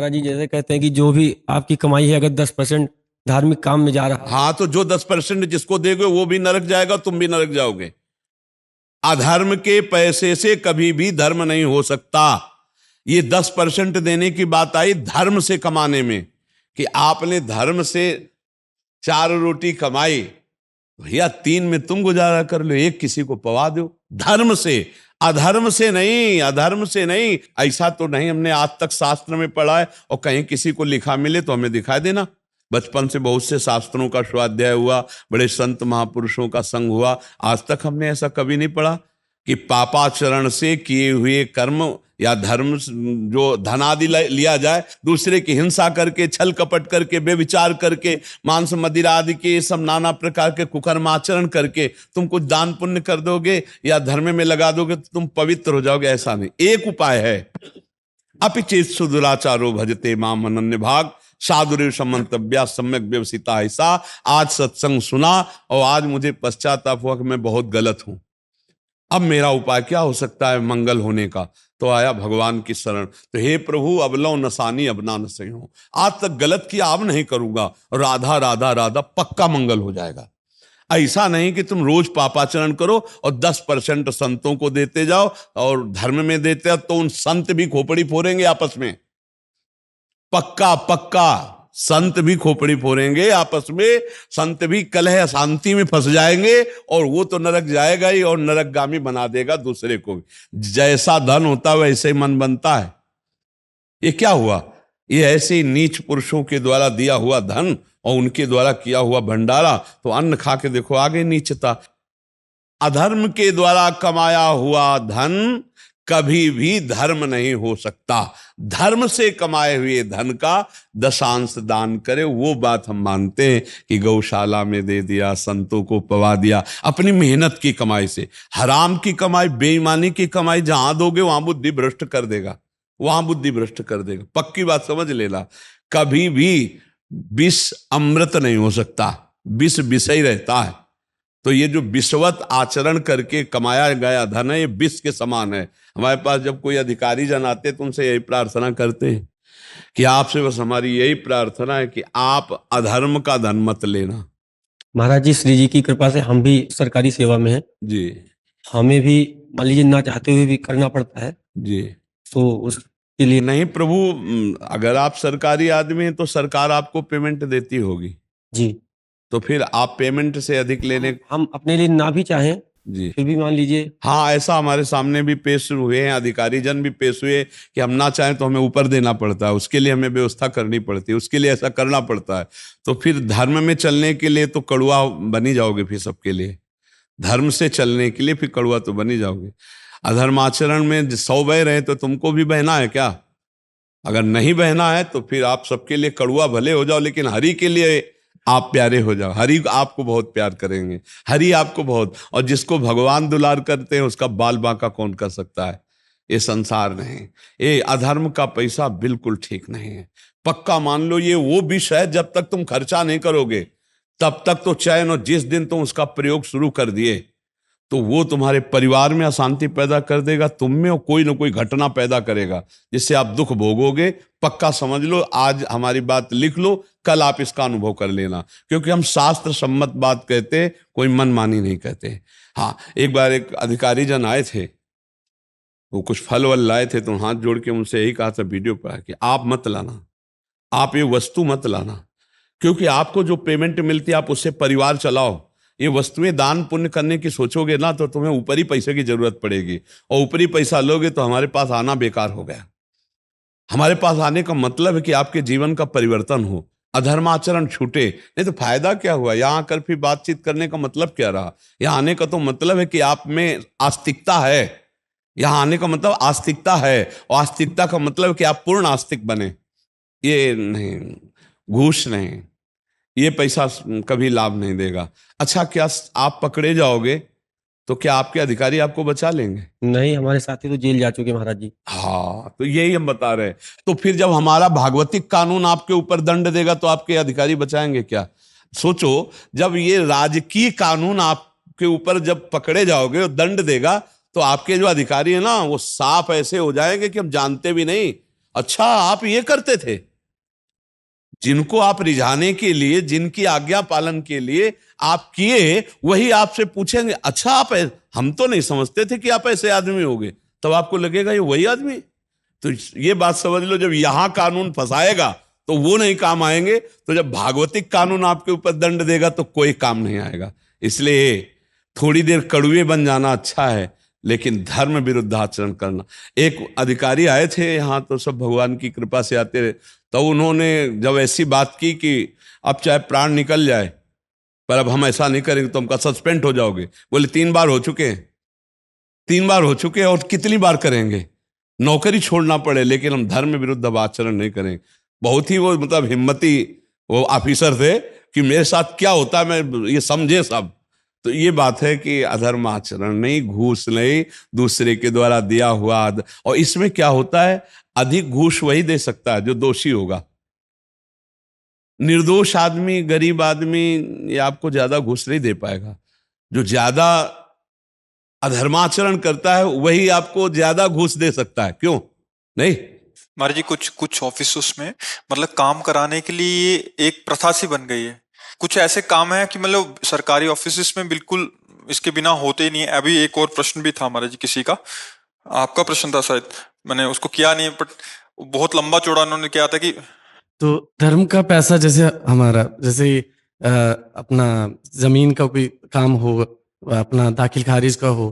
महाराज जी जैसे कहते हैं कि जो भी आपकी कमाई है अगर 10% धार्मिक काम में जा रहा है, हाँ, तो जो 10% जिसको देगे वो भी नरक जाएगा, तुम भी नरक जाओगे। अधर्म के पैसे से कभी भी धर्म नहीं हो सकता। ये 10% देने की बात आई धर्म से कमाने में, कि आपने धर्म से 4 रोटी कमाई, भैया 3 में तुम गुजारा कर लो, 1 किसी को पवा दो। धर्म से, अधर्म से नहीं, अधर्म से नहीं। ऐसा तो नहीं हमने आज तक शास्त्र में पढ़ा है, और कहीं किसी को लिखा मिले तो हमें दिखा देना। बचपन से बहुत से शास्त्रों का स्वाध्याय हुआ, बड़े संत महापुरुषों का संग हुआ, आज तक हमने ऐसा कभी नहीं पढ़ा कि पापाचरण से किए हुए कर्म या धर्म जो धनादि लिया जाए, दूसरे की हिंसा करके, छल कपट करके, बेविचार करके, मांस मदिरा आदि के सब नाना प्रकार के कुकर्माचरण करके तुम कुछ दान पुण्य कर दोगे या धर्म में लगा दोगे तो तुम पवित्र हो जाओगे, ऐसा नहीं। एक उपाय है, अपिचेत सुदुराचारो भजते माम अनन्य भाग साधुरेव समंतव्या सम्यक व्यवसिता। ऐसा आज सत्संग सुना और आज मुझे पश्चाताप हुआ कि मैं बहुत गलत हूं। अब मेरा उपाय क्या हो सकता है मंगल होने का? तो आया भगवान की शरण। तो हे प्रभु अब लो नसानी अब ना नसे हो, आज तक गलत किया अब नहीं करूंगा, राधा राधा राधा, पक्का मंगल हो जाएगा। ऐसा नहीं कि तुम रोज पापाचरण करो और 10% संतों को देते जाओ और धर्म में देते जाओ, तो उन संत भी खोपड़ी फोड़ेंगे आपस में, पक्का पक्का संत भी खोपड़ी फोड़ेंगे आपस में, संत भी कलह अशांति में फंस जाएंगे और वो तो नरक जाएगा ही और नरकगामी बना देगा दूसरे को भी। जैसा धन होता है वैसे ही मन बनता है। ये क्या हुआ? ये ऐसे नीच पुरुषों के द्वारा दिया हुआ धन और उनके द्वारा किया हुआ भंडारा, तो अन्न खा के देखो आगे नीचता। अधर्म के द्वारा कमाया हुआ धन कभी भी धर्म नहीं हो सकता। धर्म से कमाए हुए धन का 10 दान करे, वो बात हम मानते हैं कि गौशाला में दे दिया, संतों को पवा दिया, अपनी मेहनत की कमाई से। हराम की कमाई, बेईमानी की कमाई जहां दोगे वहां बुद्धि भ्रष्ट कर देगा, वहां बुद्धि भ्रष्ट कर देगा। पक्की बात समझ लेना। कभी भी विष अमृत नहीं हो सकता, विष विषय रहता है। तो ये जो विषवत आचरण करके कमाया गया धन है, ये विष के समान है। हमारे पास जब कोई अधिकारी जन आते तो उनसे यही प्रार्थना करते हैं कि आपसे बस हमारी यही प्रार्थना है कि आप अधर्म का धन मत लेना। महाराज जी श्री जी की कृपा से हम भी सरकारी सेवा में हैं जी हमें भी मान लीजिए ना चाहते हुए भी करना पड़ता है, जी। तो उसके लिए नहीं प्रभु, अगर आप सरकारी आदमी हैं तो सरकार आपको पेमेंट देती होगी जी, तो फिर आप पेमेंट से अधिक लेने, हम अपने लिए ना भी चाहें जी फिर भी मान लीजिए। हाँ, ऐसा हमारे सामने भी पेश हुए हैं, अधिकारी जन भी पेश हुए कि हम ना चाहें तो हमें ऊपर देना पड़ता है, उसके लिए हमें व्यवस्था करनी पड़ती है, उसके लिए ऐसा करना पड़ता है। तो फिर धर्म में चलने के लिए तो कड़वा बनी जाओगे, फिर सबके लिए धर्म से चलने के लिए फिर कड़वा तो बनी जाओगे। अधर्माचरण में 100 बह रहे तो तुमको भी बहना है क्या? अगर नहीं बहना है तो फिर आप सबके लिए कड़वा भले हो जाओ, लेकिन हरि के लिए आप प्यारे हो जाओ। हरि आपको बहुत प्यार करेंगे, हरि आपको बहुत, और जिसको भगवान दुलार करते हैं उसका बाल बांका कौन कर सकता है? ये संसार नहीं, ये अधर्म का पैसा बिल्कुल ठीक नहीं है। पक्का मान लो ये वो विष है, जब तक तुम खर्चा नहीं करोगे तब तक तो चैन, और जिस दिन तुम उसका प्रयोग शुरू कर दिए तो वो तुम्हारे परिवार में अशांति पैदा कर देगा, तुम में कोई ना कोई घटना पैदा करेगा जिससे आप दुख भोगोगे। पक्का समझ लो, आज हमारी बात लिख लो, कल आप इसका अनुभव कर लेना, क्योंकि हम शास्त्र सम्मत बात कहते, कोई मनमानी नहीं कहते। हाँ, एक बार एक अधिकारी जन आए थे, वो कुछ फल वल लाए थे, तो हाथ जोड़ के उनसे यही कहा था वीडियो पर कि आप मत लाना, आप ये वस्तु मत लाना, क्योंकि आपको जो पेमेंट मिलती है आप उससे परिवार चलाओ। ये वस्तुएं दान पुण्य करने की सोचोगे ना तो तुम्हें ऊपरी पैसे की जरूरत पड़ेगी, और ऊपरी पैसा लोगे तो हमारे पास आना बेकार हो गया। हमारे पास आने का मतलब है कि आपके जीवन का परिवर्तन हो, अधर्माचरण छूटे, नहीं तो फायदा क्या हुआ? यहाँ आकर फिर बातचीत करने का मतलब क्या रहा? यहाँ आने का तो मतलब है कि आप में आस्तिकता है। यहाँ आने का मतलब आस्तिकता है, और आस्तिकता का मतलब है कि आप पूर्ण आस्तिक बने। ये नहीं, घूस नहीं, ये पैसा कभी लाभ नहीं देगा। अच्छा, क्या आप पकड़े जाओगे तो क्या आपके अधिकारी आपको बचा लेंगे? नहीं, हमारे साथी तो जेल जा चुके महाराज जी। हाँ, तो यही हम बता रहे हैं। तो फिर जब हमारा भागवतिक कानून आपके ऊपर दंड देगा तो आपके अधिकारी बचाएंगे क्या? सोचो, जब ये राजकीय कानून आपके ऊपर जब पकड़े जाओगे और दंड देगा तो आपके जो अधिकारी है ना वो साफ ऐसे हो जाएंगे कि हम जानते भी नहीं, अच्छा आप ये करते थे। जिनको आप रिझाने के लिए, जिनकी आज्ञा पालन के लिए आप किए, वही आपसे पूछेंगे अच्छा आप हम तो नहीं समझते थे कि आप ऐसे आदमी होगे। तब आपको लगेगा ये वही आदमी। तो ये बात समझ लो, जब यहां कानून फंसाएगा तो वो नहीं काम आएंगे, तो जब भागवतिक कानून आपके ऊपर दंड देगा तो कोई काम नहीं आएगा। इसलिए थोड़ी देर कड़ुए बन जाना अच्छा है, लेकिन धर्म विरुद्ध आचरण करना। एक अधिकारी आए थे यहाँ, तो सब भगवान की कृपा से आते रहे, तो उन्होंने जब ऐसी बात की कि अब चाहे प्राण निकल जाए पर अब हम ऐसा नहीं करेंगे, तो हमका सस्पेंड हो जाओगे। बोले 3 बार हो चुके हैं, 3 बार हो चुके हैं, और कितनी बार करेंगे? नौकरी छोड़ना पड़े लेकिन हम धर्म विरुद्ध अब आचरण नहीं करेंगे। बहुत ही वो मतलब हिम्मती वो ऑफिसर थे कि मेरे साथ क्या होता है मैं ये समझे सब। तो ये बात है कि अधर्म आचरण नहीं, घूस नहीं, दूसरे के द्वारा दिया हुआ और इसमें क्या होता है, अधिक घूस वही दे सकता है जो दोषी होगा। निर्दोष आदमी, गरीब आदमी ये आपको ज्यादा घूस नहीं दे पाएगा। जो ज्यादा अधर्माचरण करता है वही आपको ज्यादा घूस दे सकता है। क्यों नहीं? महाराज जी कुछ कुछ ऑफिस में मतलब काम कराने के लिए एक प्रथा सी बन गई है। कुछ ऐसे काम है कि मतलब सरकारी ऑफिस में बिल्कुल इसके बिना होते ही नहीं है। अभी एक और प्रश्न भी था महाराज जी, किसी का आपका प्रश्न था शायद, मैंने उसको किया नहीं, बट बहुत लंबा चौड़ा उन्होंने किया था कि तो धर्म का पैसा जैसे हमारा, जैसे अपना जमीन का कोई काम हो, अपना दाखिल खारिज का हो,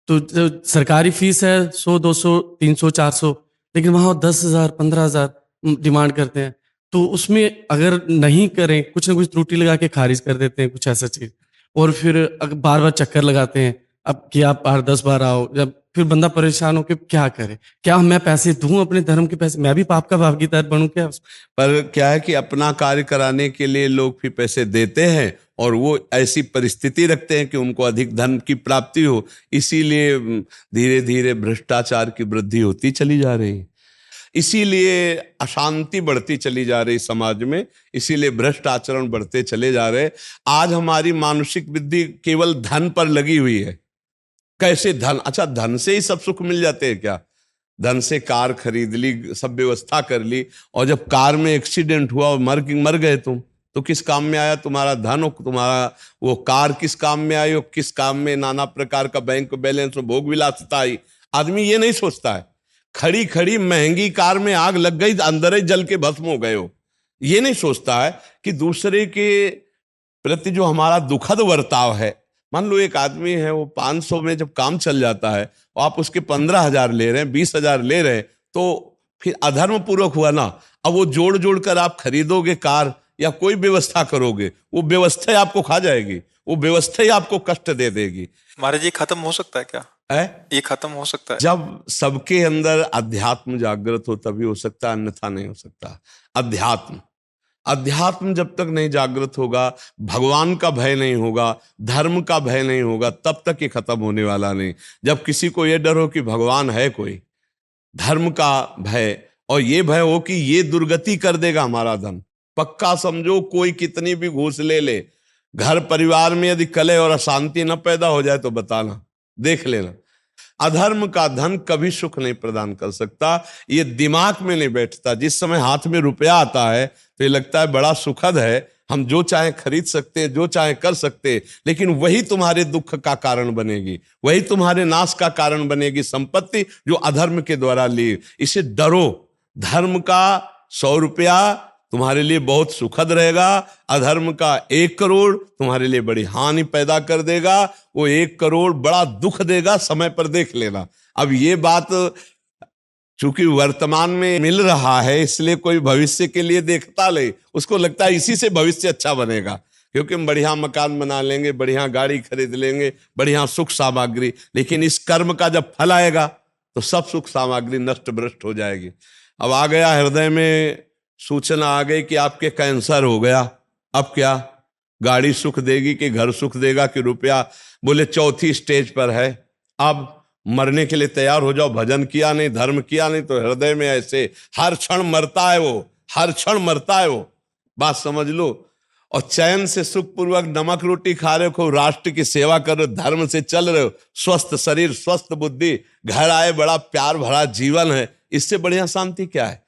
तो जो सरकारी फीस है 100 200 300 400, लेकिन वहाँ 10,000 15,000 डिमांड करते हैं। तो उसमें अगर नहीं करें, कुछ ना कुछ त्रुटि लगा के खारिज कर देते हैं, कुछ ऐसा चीज। और फिर बार बार चक्कर लगाते हैं, अब कि आप 10 बार आओ, जब फिर बंदा परेशान हो के क्या करे, क्या मैं पैसे दूं अपने धर्म के पैसे, मैं भी पाप का भागीदार बनूं क्या? पर क्या है कि अपना कार्य कराने के लिए लोग भी पैसे देते हैं और वो ऐसी परिस्थिति रखते हैं कि उनको अधिक धन की प्राप्ति हो, इसीलिए धीरे धीरे भ्रष्टाचार की वृद्धि होती चली जा रही है, इसीलिए अशांति बढ़ती चली जा रही समाज में, इसीलिए भ्रष्ट आचरण बढ़ते चले जा रहे। आज हमारी मानसिक बुद्धि केवल धन पर लगी हुई है। कैसे धन? अच्छा धन से ही सब सुख मिल जाते हैं क्या? धन से कार खरीद ली, सब व्यवस्था कर ली, और जब कार में एक्सीडेंट हुआ और मर गए तुम, तो किस काम में आया तुम्हारा धन? और तुम्हारा वो कार किस काम में आई? और किस काम में नाना प्रकार का बैंक बैलेंस और भोग विलासिता आई? आदमी ये नहीं सोचता है। खड़ी खड़ी महंगी कार में आग लग गई, अंदर ही जल के भस्म हो गए हो। ये नहीं सोचता है कि दूसरे के प्रति जो हमारा दुखद बर्ताव है। मान लो एक आदमी है, वो 500 में जब काम चल जाता है और आप उसके 15,000 ले रहे हैं, 20,000 ले रहे हैं, तो फिर अधर्म पूर्वक हुआ ना। अब वो जोड़ जोड़ कर आप खरीदोगे कार या कोई व्यवस्था करोगे, वो व्यवस्था ही आपको खा जाएगी, वो व्यवस्था ही आपको कष्ट दे देगी। महाराज जी खत्म हो सकता है क्या? ये खत्म हो सकता है जब सबके अंदर अध्यात्म जागृत हो तभी हो सकता है, अन्यथा नहीं हो सकता। अध्यात्म जब तक नहीं जागृत होगा, भगवान का भय नहीं होगा, धर्म का भय नहीं होगा, तब तक ये खत्म होने वाला नहीं। जब किसी को ये डर हो कि भगवान है कोई, धर्म का भय, और ये भय हो कि ये दुर्गति कर देगा हमारा धन, पक्का समझो कोई कितनी भी घूस ले ले, घर परिवार में यदि कलह और अशांति न पैदा हो जाए तो बताना, देख लेना। अधर्म का धन कभी सुख नहीं प्रदान कर सकता, ये दिमाग में नहीं बैठता। जिस समय हाथ में रुपया आता है तो ये लगता है बड़ा सुखद है, हम जो चाहे खरीद सकते हैं, जो चाहे कर सकते हैं, लेकिन वही तुम्हारे दुख का कारण बनेगी, वही तुम्हारे नाश का कारण बनेगी संपत्ति जो अधर्म के द्वारा ली। इसे डरो। धर्म का 100 रुपया तुम्हारे लिए बहुत सुखद रहेगा, अधर्म का 1 करोड़ तुम्हारे लिए बड़ी हानि पैदा कर देगा। वो 1 करोड़ बड़ा दुख देगा, समय पर देख लेना। अब ये बात चूंकि वर्तमान में मिल रहा है, इसलिए कोई भविष्य के लिए देखता ले, उसको लगता है इसी से भविष्य अच्छा बनेगा, क्योंकि हम बढ़िया मकान बना लेंगे, बढ़िया गाड़ी खरीद लेंगे, बढ़िया सुख सामग्री, लेकिन इस कर्म का जब फल आएगा तो सब सुख सामग्री नष्ट भ्रष्ट हो जाएगी। अब आ गया हृदय में सूचना आ गई कि आपके कैंसर हो गया, अब क्या? गाड़ी सुख देगी कि घर सुख देगा कि रुपया? बोले 4थी स्टेज पर है, अब मरने के लिए तैयार हो जाओ। भजन किया नहीं, धर्म किया नहीं, तो हृदय में ऐसे हर क्षण मरता है वो, हर क्षण मरता है वो, बात समझ लो। और चैन से सुखपूर्वक नमक रोटी खा रहे हो, राष्ट्र की सेवा कर रहे हो, धर्म से चल रहे हो, स्वस्थ शरीर, स्वस्थ बुद्धि, घर आए बड़ा प्यार भरा जीवन है, इससे बढ़िया शांति क्या है?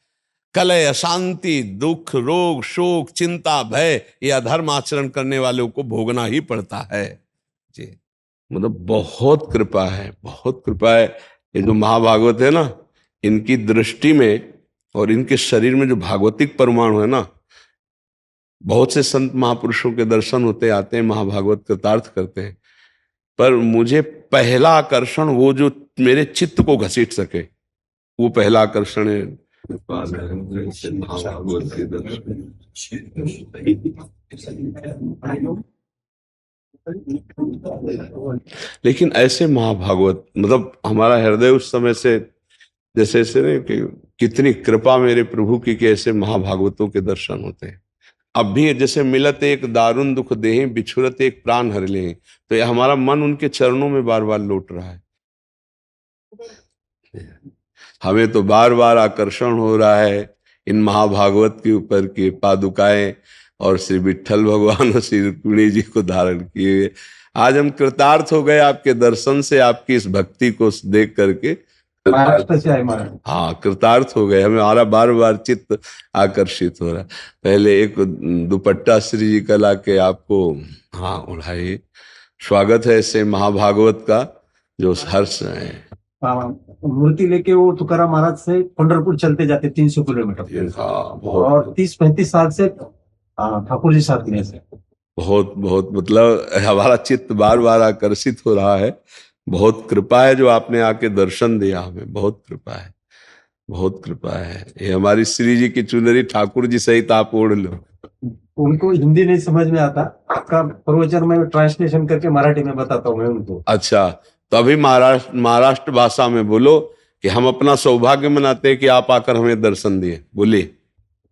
कलह, अशांति, दुख, रोग, शोक, चिंता, भय, ये अधर्म आचरण करने वालों को भोगना ही पड़ता है जी। मतलब बहुत कृपा है, बहुत कृपा है। ये जो महाभागवत है ना, इनकी दृष्टि में और इनके शरीर में जो भागवतिक परमाणु है ना, बहुत से संत महापुरुषों के दर्शन होते आते हैं, महाभागवत कृतार्थ करते हैं, पर मुझे पहला आकर्षण वो जो मेरे चित्त को घसीट सके, वो पहला आकर्षण है महाभागवत के दर्शन। लेकिन ऐसे महाभागवत, मतलब हमारा हृदय उस समय से जैसे ऐसे नहीं कि कितनी कृपा मेरे प्रभु की कि ऐसे महाभागवतों के दर्शन होते हैं। अब भी जैसे मिलत एक दारुण दुख देहि, बिछुरत एक प्राण हर ले, तो ये हमारा मन उनके चरणों में बार बार लौट रहा है। हमें तो बार बार आकर्षण हो रहा है इन महाभागवत के ऊपर की पादुकाएं और श्री विट्ठल भगवान और श्री रुक्मिणी जी को धारण किए। आज हम कृतार्थ हो गए आपके दर्शन से, आपकी इस भक्ति को देख करके। महाराष्ट्र से आए महाराज। हाँ, कृतार्थ हो गए, हमारा बार बार चित्त आकर्षित हो रहा है। पहले एक दुपट्टा श्री जी का ला के आपको हाँ उड़ाइए। स्वागत है ऐसे महाभागवत का जो हर्ष है। मूर्ति लेके वो तुकाराम महाराज से पंढरपुर चलते जाते 300 किलोमीटर। हाँ, और 30-35 साल से ठाकुर जी साथ में से बहुत बहुत मतलब हमारा चित्त बार बार आकर्षित हो रहा है। बहुत कृपा है जो आपने आके दर्शन दिया हमें, बहुत कृपा है, बहुत कृपा है। ये हमारी श्री जी की चुनरी ठाकुर जी सहित आप ओढ़ लो। उनको हिंदी नहीं समझ में आता, आपका प्रवचन में ट्रांसलेशन करके मराठी में बताता हूँ मैं उनको। अच्छा, तो अभी महाराष्ट्र भाषा में बोलो कि हम अपना सौभाग्य मनाते हैं कि आप आकर हमें दर्शन दिए। बोलिए।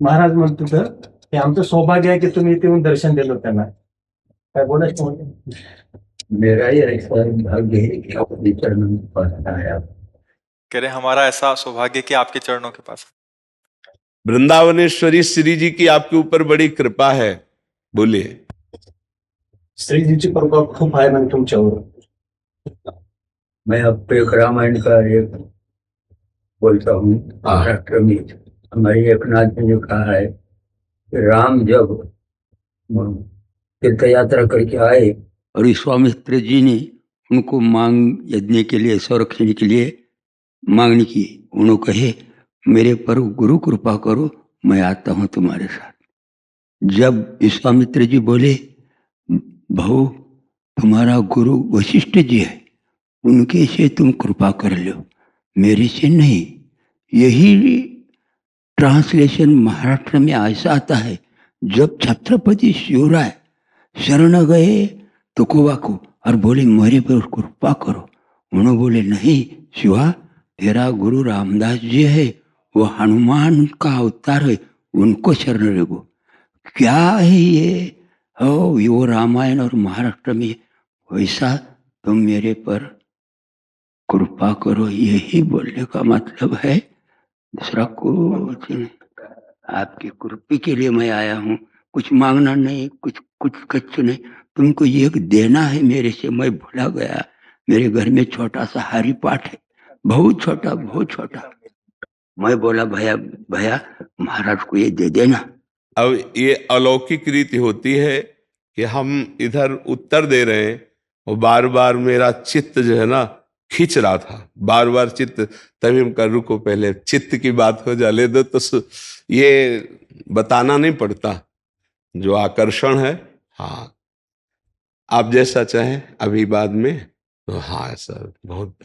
महाराज म्हणतो तर की आमचं सौभाग्य आहे की तुम्ही इथे येऊन दर्शन दिलं त्यांना। काय बोलायचं? मेरा ही ऐसा भाग्य है कि आपके चरणों में पहुंचना है। कह रहे हमारा ऐसा सौभाग्य कि आपके चरणों के पास। वृंदावनेश्वरी श्री जी की आपके ऊपर बड़ी कृपा है। बोलिए। श्री जी की कृपा खूप आहे ना तुमच्यावर। मैं अब तो एक रामायण का एक बोलता हूँ। महाराष्ट्र में हमारी एक नाथ ने जो कहा है कि राम जब तीर्थ यात्रा करके आए और विश्वामित्र जी ने उनको मांग यज्ञ के लिए, संरक्षण के लिए मांगनी की। उन्होंने कहे मेरे पर गुरु कृपा करो, मैं आता हूँ तुम्हारे साथ। जब विश्वामित्र जी बोले भाऊ तुम्हारा गुरु वशिष्ठ जी है, उनके से तुम कृपा कर लो, मेरे से नहीं। यही ट्रांसलेशन महाराष्ट्र में ऐसा आता है, जब छत्रपति शिवराय शरण गए तुकोबा को और बोले मेरे पर कृपा करो, उन्होंने बोले नहीं शिवा, तेरा गुरु रामदास जी है, वो हनुमान का अवतार है, उनको शरण लगो। क्या है ये? वो रामायण और महाराष्ट्र में वैसा तुम मेरे पर कृपा करो, यही बोलने का मतलब है, दूसरा कुछ नहीं। आपकी कृपा के लिए मैं आया हूँ, कुछ मांगना नहीं, कुछ नहीं, तुमको ये देना है मेरे से। मैं भूला गया, मेरे घर में छोटा सा हरि पाठ है, बहुत छोटा। मैं बोला भैया महाराज को ये दे देना। अब ये अलौकिक रीति होती है कि हम इधर उत्तर दे रहे हैं और बार बार मेरा चित्त जो है ना खींच रहा था, बार बार चित्त। तभी हम कर रुको, पहले चित्त की बात हो जाने दो, तो ये बताना नहीं पड़ता जो आकर्षण है। हाँ, आप जैसा चाहें अभी बाद में। तो हाँ, ऐसा बहुत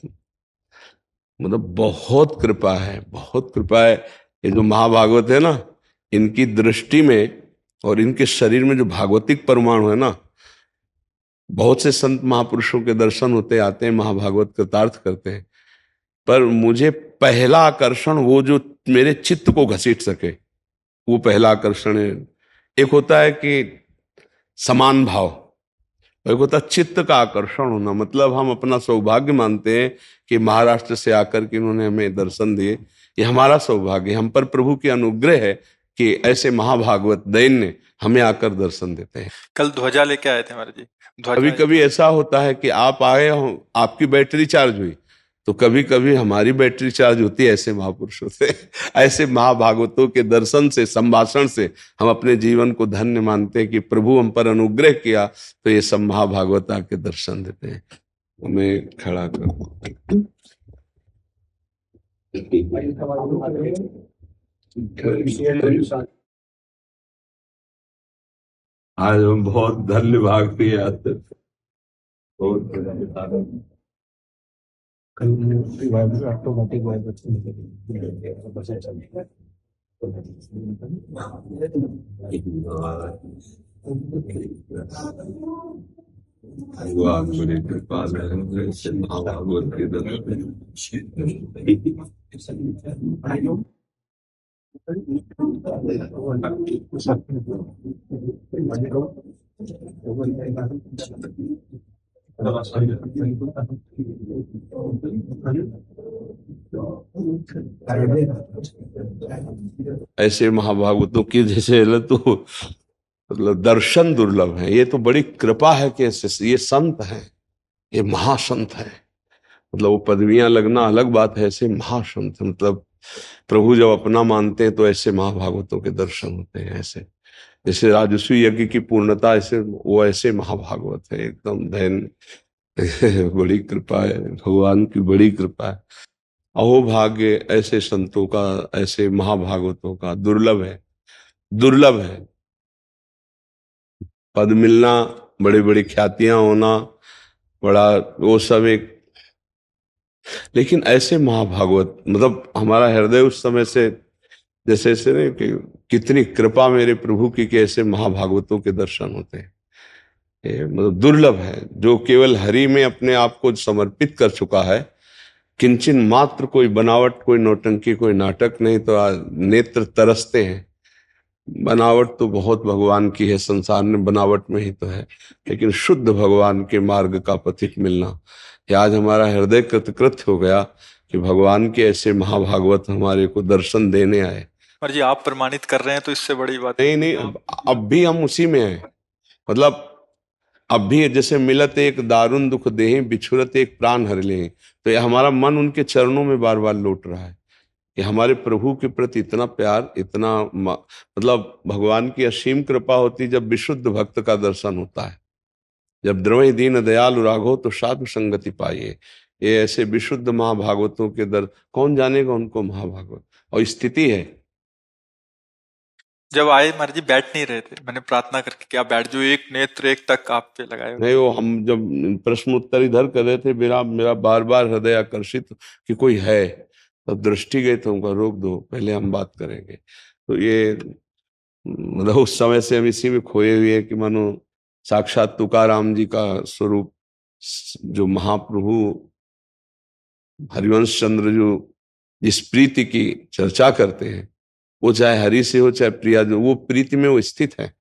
मतलब बहुत कृपा है, बहुत कृपा है। ये जो महाभागवत है ना, इनकी दृष्टि में और इनके शरीर में जो भागवतिक परमाणु है ना, बहुत से संत महापुरुषों के दर्शन होते आते हैं, महाभागवत कृतार्थ करते हैं, पर मुझे पहला आकर्षण वो जो मेरे चित्त को घसीट सके, वो पहला आकर्षण है। एक होता है कि समान भाव, एक होता है चित्त का आकर्षण होना। मतलब हम अपना सौभाग्य मानते हैं कि महाराष्ट्र से आकर के इन्होंने हमें दर्शन दिए, ये हमारा सौभाग्य, हम पर प्रभु की अनुग्रह है कि ऐसे महाभागवत दैन्य हमें आकर दर्शन देते हैं। कल ध्वजा लेके आए थे महाराज जी। कभी कभी ऐसा होता है कि आप आए हो, आपकी बैटरी चार्ज हुई, तो कभी कभी हमारी बैटरी चार्ज होती है ऐसे महापुरुषों से, ऐसे महाभागवतों के दर्शन से, संभाषण से हम अपने जीवन को धन्य मानते हैं कि प्रभु हम पर अनुग्रह किया तो ये सब महाभागवत आके दर्शन देते हैं। हमें खड़ा कर आज हम बहुत धन्य भाग पे आते थे, बहुत ऑटोमेटिक भगवान बड़ी कृपा से महाभागवत के दर्शन ऐसे महाभागवतों की जैसे तो मतलब दर्शन दुर्लभ है। ये तो बड़ी कृपा है कि ये संत हैं, ये महासंत है। मतलब वो पदवियां लगना अलग बात है, ऐसे महासंत मतलब प्रभु जब अपना मानते हैं तो ऐसे महाभागवतों के दर्शन होते हैं। ऐसे जैसे राजस्वी यज्ञ की पूर्णता, ऐसे वो ऐसे महाभागवत है एकदम धैर्य। बड़ी कृपा है, भगवान की बड़ी कृपा है। अहो भाग्य ऐसे संतों का, ऐसे महाभागवतों का दुर्लभ है, दुर्लभ है। पद मिलना, बड़ी बड़ी ख्यातियां होना, बड़ा वो सब एक, लेकिन ऐसे महाभागवत मतलब हमारा हृदय उस समय से जैसे ऐसे नहीं कि कितनी कृपा मेरे प्रभु की कि ऐसे महाभागवतों के दर्शन होते हैं। ये मतलब दुर्लभ है, जो केवल हरि में अपने आप को समर्पित कर चुका है, किंचन मात्र कोई बनावट, कोई नौटंकी, कोई नाटक नहीं, तो नेत्र तरसते हैं। बनावट तो बहुत भगवान की है, संसार में बनावट में ही तो है, लेकिन शुद्ध भगवान के मार्ग का पथिक मिलना, ये आज हमारा हृदय कृतकृत हो गया कि भगवान के ऐसे महाभागवत हमारे को दर्शन देने आए। और जी आप प्रमाणित कर रहे हैं तो इससे बड़ी बात नहीं, अब भी हम उसी में हैं। मतलब अब भी जैसे मिलत एक दारुण दुख देहि, बिछुरत एक प्राण हर ले, तो ये हमारा मन उनके चरणों में बार बार लौट रहा है कि हमारे प्रभु के प्रति इतना प्यार, इतना मतलब भगवान की असीम कृपा होती जब विशुद्ध भक्त का दर्शन होता है। जब द्रवहि दीन दयालु राघो तो साधु संगति पाइए। ये ऐसे विशुद्ध महाभागवतों के दर कौन जानेगा उनको महाभागवत, और स्थिति है। जब आए महाराज जी बैठ नहीं रहे थे, मैंने प्रार्थना करके क्या बैठ जो, एक नेत्र एक टक आप पे लगाए। नहीं, वो हम जब प्रश्न उत्तर इधर कर रहे थे, मेरा बार बार हृदय आकर्षित कि कोई है, तब दृष्टि गई तो उनका रोक दो, पहले हम बात करेंगे। तो ये मतलब उस समय से हम इसी में खोए हुए हैं कि मानो साक्षात तुकाराम जी का स्वरूप, जो महाप्रभु हरिवंश चंद्र जो जिस प्रीति की चर्चा करते हैं, वो चाहे हरि से हो चाहे प्रिया, जो वो प्रीति में वो स्थित है।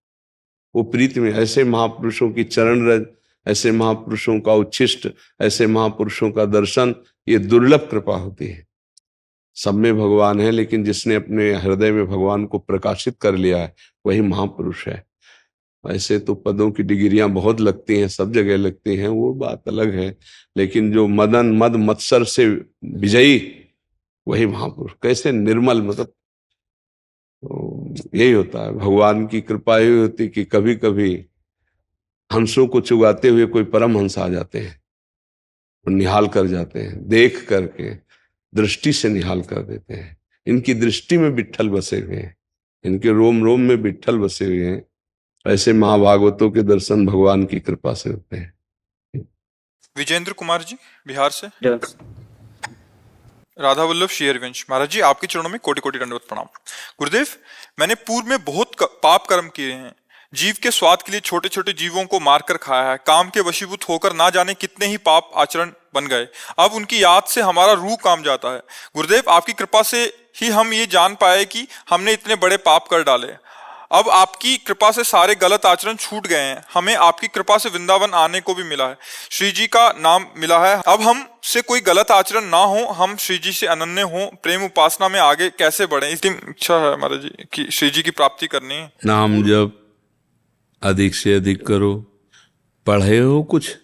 वो प्रीति में ऐसे महापुरुषों की चरण रज, ऐसे महापुरुषों का उच्छिष्ट, ऐसे महापुरुषों का दर्शन, ये दुर्लभ कृपा होती है। सब में भगवान है, लेकिन जिसने अपने हृदय में भगवान को प्रकाशित कर लिया है वही महापुरुष है। ऐसे तो पदों की डिग्रियां बहुत लगती हैं, सब जगह लगती हैं, वो बात अलग है, लेकिन जो मदन मद मत्सर से विजयी वही महापुरुष। कैसे निर्मल, मतलब तो यही होता है भगवान की कृपा। यही होती कि कभी कभी हंसों को चुगाते हुए कोई परम हंस आ जाते हैं और निहाल कर जाते हैं, देख करके दृष्टि से निहाल कर देते हैं। इनकी दृष्टि में विट्ठल बसे हुए हैं, इनके रोम रोम में विट्ठल बसे हुए हैं। ऐसे महाभागवतों के दर्शन भगवान की कृपा से होते हैं। विजेंद्र कुमार जी बिहार से। राधा वल्लभ शेयरवंश, महाराज जी आपके चरणों में कोटि कोटि दंडवत प्रणाम। गुरुदेव, मैंने पूर्व में बहुत पाप कर्म किए हैं। जीव के स्वाद के लिए छोटे छोटे जीवों को मारकर खाया है। काम के वशीभूत होकर ना जाने कितने ही पाप आचरण बन गए। अब उनकी याद से हमारा रूह काम जाता है। गुरुदेव, आपकी कृपा से ही हम ये जान पाए कि हमने इतने बड़े पाप कर डाले। अब आपकी कृपा से सारे गलत आचरण छूट गए हैं। हमें आपकी कृपा से वृंदावन आने को भी मिला है, श्री जी का नाम मिला है। अब हम से कोई गलत आचरण ना हो, हम श्री जी से अनन्य हो, प्रेम उपासना में आगे कैसे बढ़े, इसकी इच्छा है महाराज जी कि श्री जी की प्राप्ति करनी है। नाम जब अधिक से अधिक करो। पढ़े हो कुछ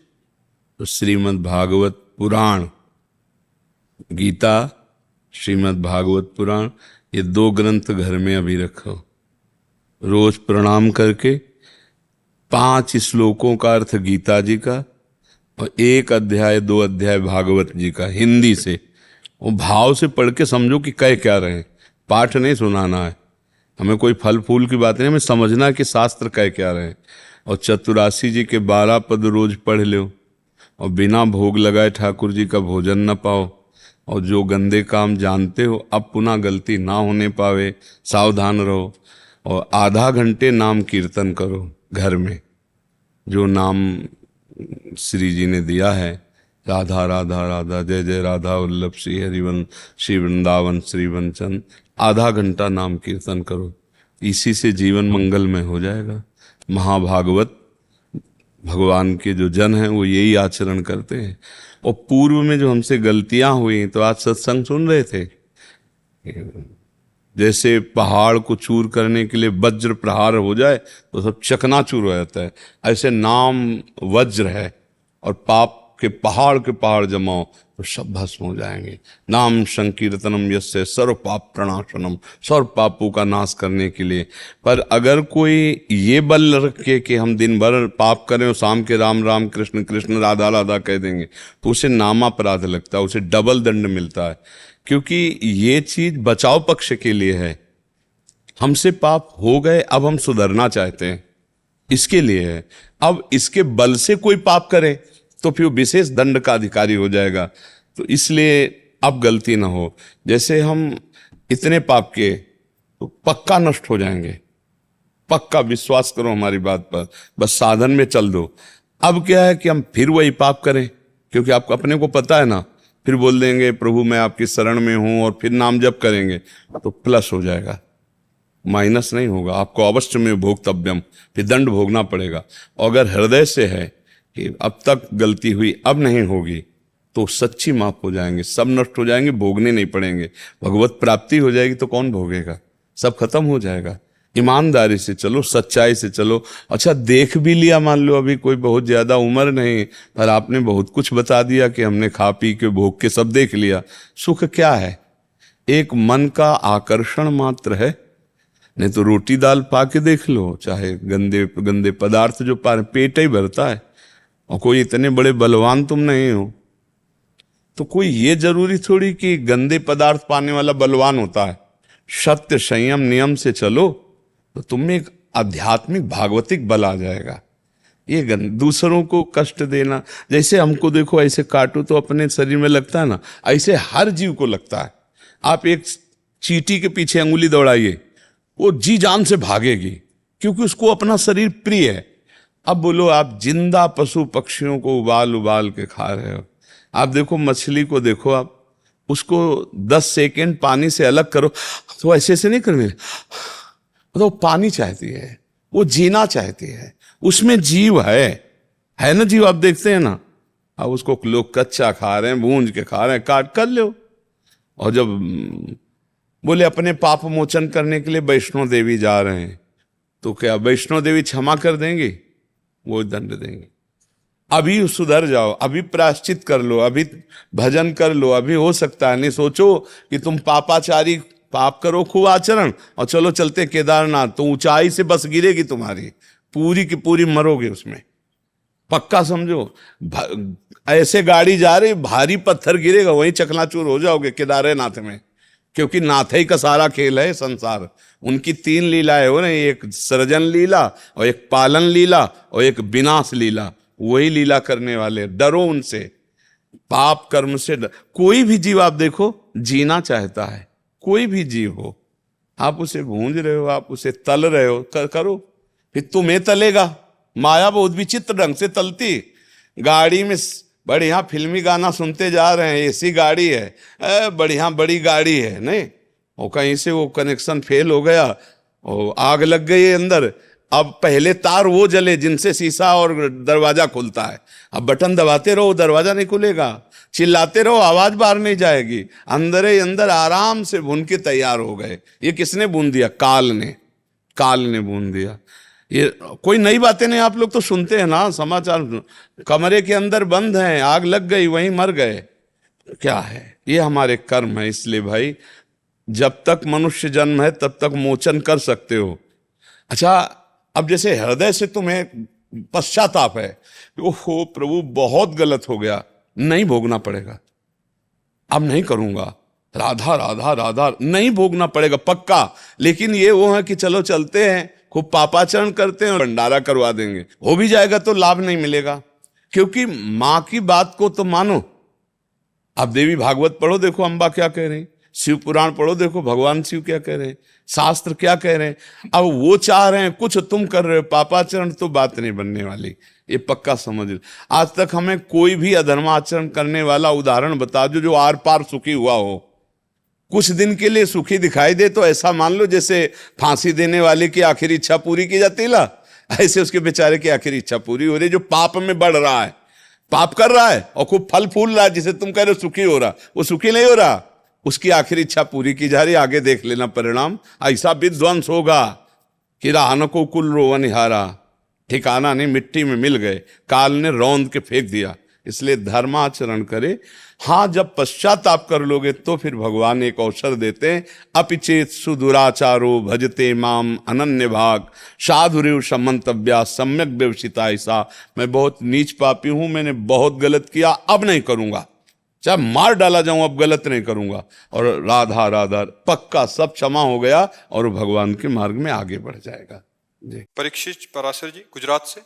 तो श्रीमद् भागवत पुराण गीता, श्रीमद् भागवत पुराण, ये 2 ग्रंथ घर में अभी रखो। रोज प्रणाम करके 5 श्लोकों का अर्थ गीता जी का और 1 अध्याय 2 अध्याय भागवत जी का हिंदी से, वो भाव से पढ़ के समझो कि कह क्या रहे हैं। पाठ नहीं सुनाना है हमें, कोई फल फूल की बात नहीं, हमें समझना है कि शास्त्र कह क्या रहे हैं। और चतुरासी जी के 12 पद रोज पढ़ लो, और बिना भोग लगाए ठाकुर जी का भोजन न पाओ, और जो गंदे काम जानते हो अब पुनः गलती ना होने पावे, सावधान रहो। और आधा घंटे नाम कीर्तन करो घर में, जो नाम श्री जी ने दिया है, राधा राधा राधा, जय जय राधा वल्लभ श्री हरिवंश श्री वृंदावन श्री वंचन। आधा घंटा नाम कीर्तन करो, इसी से जीवन मंगलमय हो जाएगा। महाभागवत भगवान के जो जन हैं वो यही आचरण करते हैं। और पूर्व में जो हमसे गलतियां हुई, तो आज सत्संग सुन रहे थे, जैसे पहाड़ को चूर करने के लिए वज्र प्रहार हो जाए तो सब चकनाचूर हो जाता है, ऐसे नाम वज्र है और पाप के पहाड़ जमाओ तो सब भस्म हो जाएंगे। नाम संकीर्तनम यस्य सर्व पाप प्रणाशनम, सर्व पापों का नाश करने के लिए। पर अगर कोई ये बल रखे कि हम दिन भर पाप करें और शाम के राम राम कृष्ण कृष्ण राधा राधा कह देंगे, तो उसे नामापराध लगता है, उसे डबल दंड मिलता है। क्योंकि ये चीज बचाव पक्ष के लिए है। हमसे पाप हो गए, अब हम सुधरना चाहते हैं, इसके लिए है। अब इसके बल से कोई पाप करे तो फिर विशेष दंड का अधिकारी हो जाएगा। तो इसलिए अब गलती ना हो। जैसे हम इतने पाप किए तो पक्का नष्ट हो जाएंगे, पक्का विश्वास करो हमारी बात पर, बस साधन में चल दो। अब क्या है कि हम फिर वही पाप करें, क्योंकि आपको अपने को पता है ना, फिर बोल देंगे प्रभु मैं आपकी शरण में हूं, और फिर नाम जप करेंगे तो प्लस हो जाएगा, माइनस नहीं होगा। आपको अवश्य में भोक्तव्यम, फिर दंड भोगना पड़ेगा। और अगर हृदय से है कि अब तक गलती हुई अब नहीं होगी, तो सच्ची माफ हो जाएंगे, सब नष्ट हो जाएंगे, भोगने नहीं पड़ेंगे, भगवत प्राप्ति हो जाएगी। तो कौन भोगेगा, सब खत्म हो जाएगा। ईमानदारी से चलो, सच्चाई से चलो। अच्छा देख भी लिया, मान लो अभी कोई बहुत ज्यादा उम्र नहीं, पर आपने बहुत कुछ बता दिया कि हमने खा पी के भोग के सब देख लिया। सुख क्या है, एक मन का आकर्षण मात्र है। नहीं तो रोटी दाल पा के देख लो, चाहे गंदे गंदे पदार्थ जो पा, पेट ही भरता है। और कोई इतने बड़े बलवान तुम नहीं हो, तो कोई ये जरूरी थोड़ी कि गंदे पदार्थ पाने वाला बलवान होता है। सत्य संयम नियम से चलो तो तुम्हें एक आध्यात्मिक भागवतिक बल आ जाएगा। ये दूसरों को कष्ट देना, जैसे हमको देखो ऐसे काटो तो अपने शरीर में लगता है ना, ऐसे हर जीव को लगता है। आप एक चींटी के पीछे अंगुली दौड़ाइए, वो जी जान से भागेगी, क्योंकि उसको अपना शरीर प्रिय है। अब बोलो आप जिंदा पशु पक्षियों को उबाल उबाल के खा रहे हो। आप देखो मछली को, देखो आप उसको 10 सेकेंड पानी से अलग करो तो ऐसे नहीं करने, तो पानी चाहती है, वो जीना चाहती है, उसमें जीव है ना जीव। आप देखते हैं ना, अब उसको लोग कच्चा खा रहे हैं, भूंज के खा रहे हैं, काट कर लो। और जब बोले अपने पाप मोचन करने के लिए वैष्णो देवी जा रहे हैं, तो क्या वैष्णो देवी क्षमा कर देंगे, वो दंड देंगे। अभी सुधर जाओ, अभी प्रायश्चित कर लो, अभी भजन कर लो, अभी हो सकता है। नहीं सोचो कि तुम पापाचारी, पाप करो खूब आचरण और चलो चलते केदारनाथ, तो ऊंचाई से बस गिरेगी तुम्हारी, पूरी की पूरी मरोगे उसमें, पक्का समझो। ऐसे गाड़ी जा रही, भारी पत्थर गिरेगा, वहीं चकनाचूर हो जाओगे केदारनाथ में। क्योंकि नाथ ही का सारा खेल है संसार। उनकी 3 लीलाएं हो ना, एक सृजन लीला और एक पालन लीला और एक विनाश लीला। वही लीला करने वाले, डरो उनसे, पाप कर्म से कोई भी जीव आप देखो जीना चाहता है, कोई भी जीव हो, आप उसे भूंज रहे हो, आप उसे तल रहे हो, करो, फिर तुम्हें तलेगा। माया बहुत विचित्र ढंग से तलती। गाड़ी में बढ़िया फिल्मी गाना सुनते जा रहे हैं, एसी गाड़ी है, बढ़िया बड़ी गाड़ी है, नहीं, और कहीं से वो कनेक्शन फेल हो गया और आग लग गई अंदर। अब पहले तार वो जले जिनसे शीशा और दरवाजा खुलता है, अब बटन दबाते रहो दरवाजा नहीं खुलेगा, चिल्लाते रहो आवाज बाहर नहीं जाएगी, अंदर ही अंदर आराम से भून के तैयार हो गए। ये किसने भून दिया, काल ने भून दिया। ये कोई नई बातें नहीं, आप लोग तो सुनते हैं ना समाचार, कमरे के अंदर बंद हैं, आग लग गई, वहीं मर गए। क्या है, ये हमारे कर्म है। इसलिए भाई जब तक मनुष्य जन्म है तब तक मोचन कर सकते हो। अच्छा, अब जैसे हृदय से तुम्हें पश्चाताप है, ओहो प्रभु बहुत गलत हो गया, नहीं भोगना पड़ेगा, अब नहीं करूंगा, राधा राधा राधा नहीं भोगना पड़ेगा पक्का। लेकिन ये वो है कि चलो चलते हैं, खूब पापाचरण करते हैं, भंडारा करवा देंगे, हो भी जाएगा तो लाभ नहीं मिलेगा। क्योंकि मां की बात को तो मानो। अब देवी भागवत पढ़ो, देखो अम्बा क्या कह रहे हैं, शिव पुराण पढ़ो, देखो भगवान शिव क्या कह रहे हैं, शास्त्र क्या कह रहे हैं। अब वो चाह रहे हैं कुछ, तुम कर रहे हो पापाचरण, तो बात नहीं बनने वाली, ये पक्का समझ लो। आज तक हमें कोई भी अधर्माचरण करने वाला उदाहरण बता दो जो आर पार सुखी हुआ हो। कुछ दिन के लिए सुखी दिखाई दे तो ऐसा मान लो जैसे फांसी देने वाले की आखिरी इच्छा पूरी की जाती ला, ऐसे उसके बेचारे की आखिरी इच्छा पूरी हो रही। जो पाप में बढ़ रहा है, पाप कर रहा है और खूब फल फूल रहा है, जिसे तुम कह रहे हो सुखी हो रहा, वो सुखी नहीं हो रहा, उसकी आखिरी इच्छा पूरी की जा रही। आगे देख लेना परिणाम, ऐसा विध्वंस होगा कि राहन को कुल रोवनिहारा, ठिकाना नहीं, मिट्टी में मिल गए, काल ने रौंद के फेंक दिया। इसलिए धर्माचरण करे। हाँ, जब पश्चाताप कर लोगे तो फिर भगवान एक अवसर देते हैं, अपिचेत सुदुराचारो भजते माम अनन्य भाग साधुरेव समंतव्या सम्यक व्यवसिता। ऐसा मैं बहुत नीच पापी हूं, मैंने बहुत गलत किया, अब नहीं करूंगा, चाहे मार डाला जाऊं, अब गलत नहीं करूंगा। और राधा राधा पक्का सब क्षमा हो गया और भगवान के मार्ग में आगे बढ़ जाएगा। जी। परीक्षित पराशर जी गुजरात से।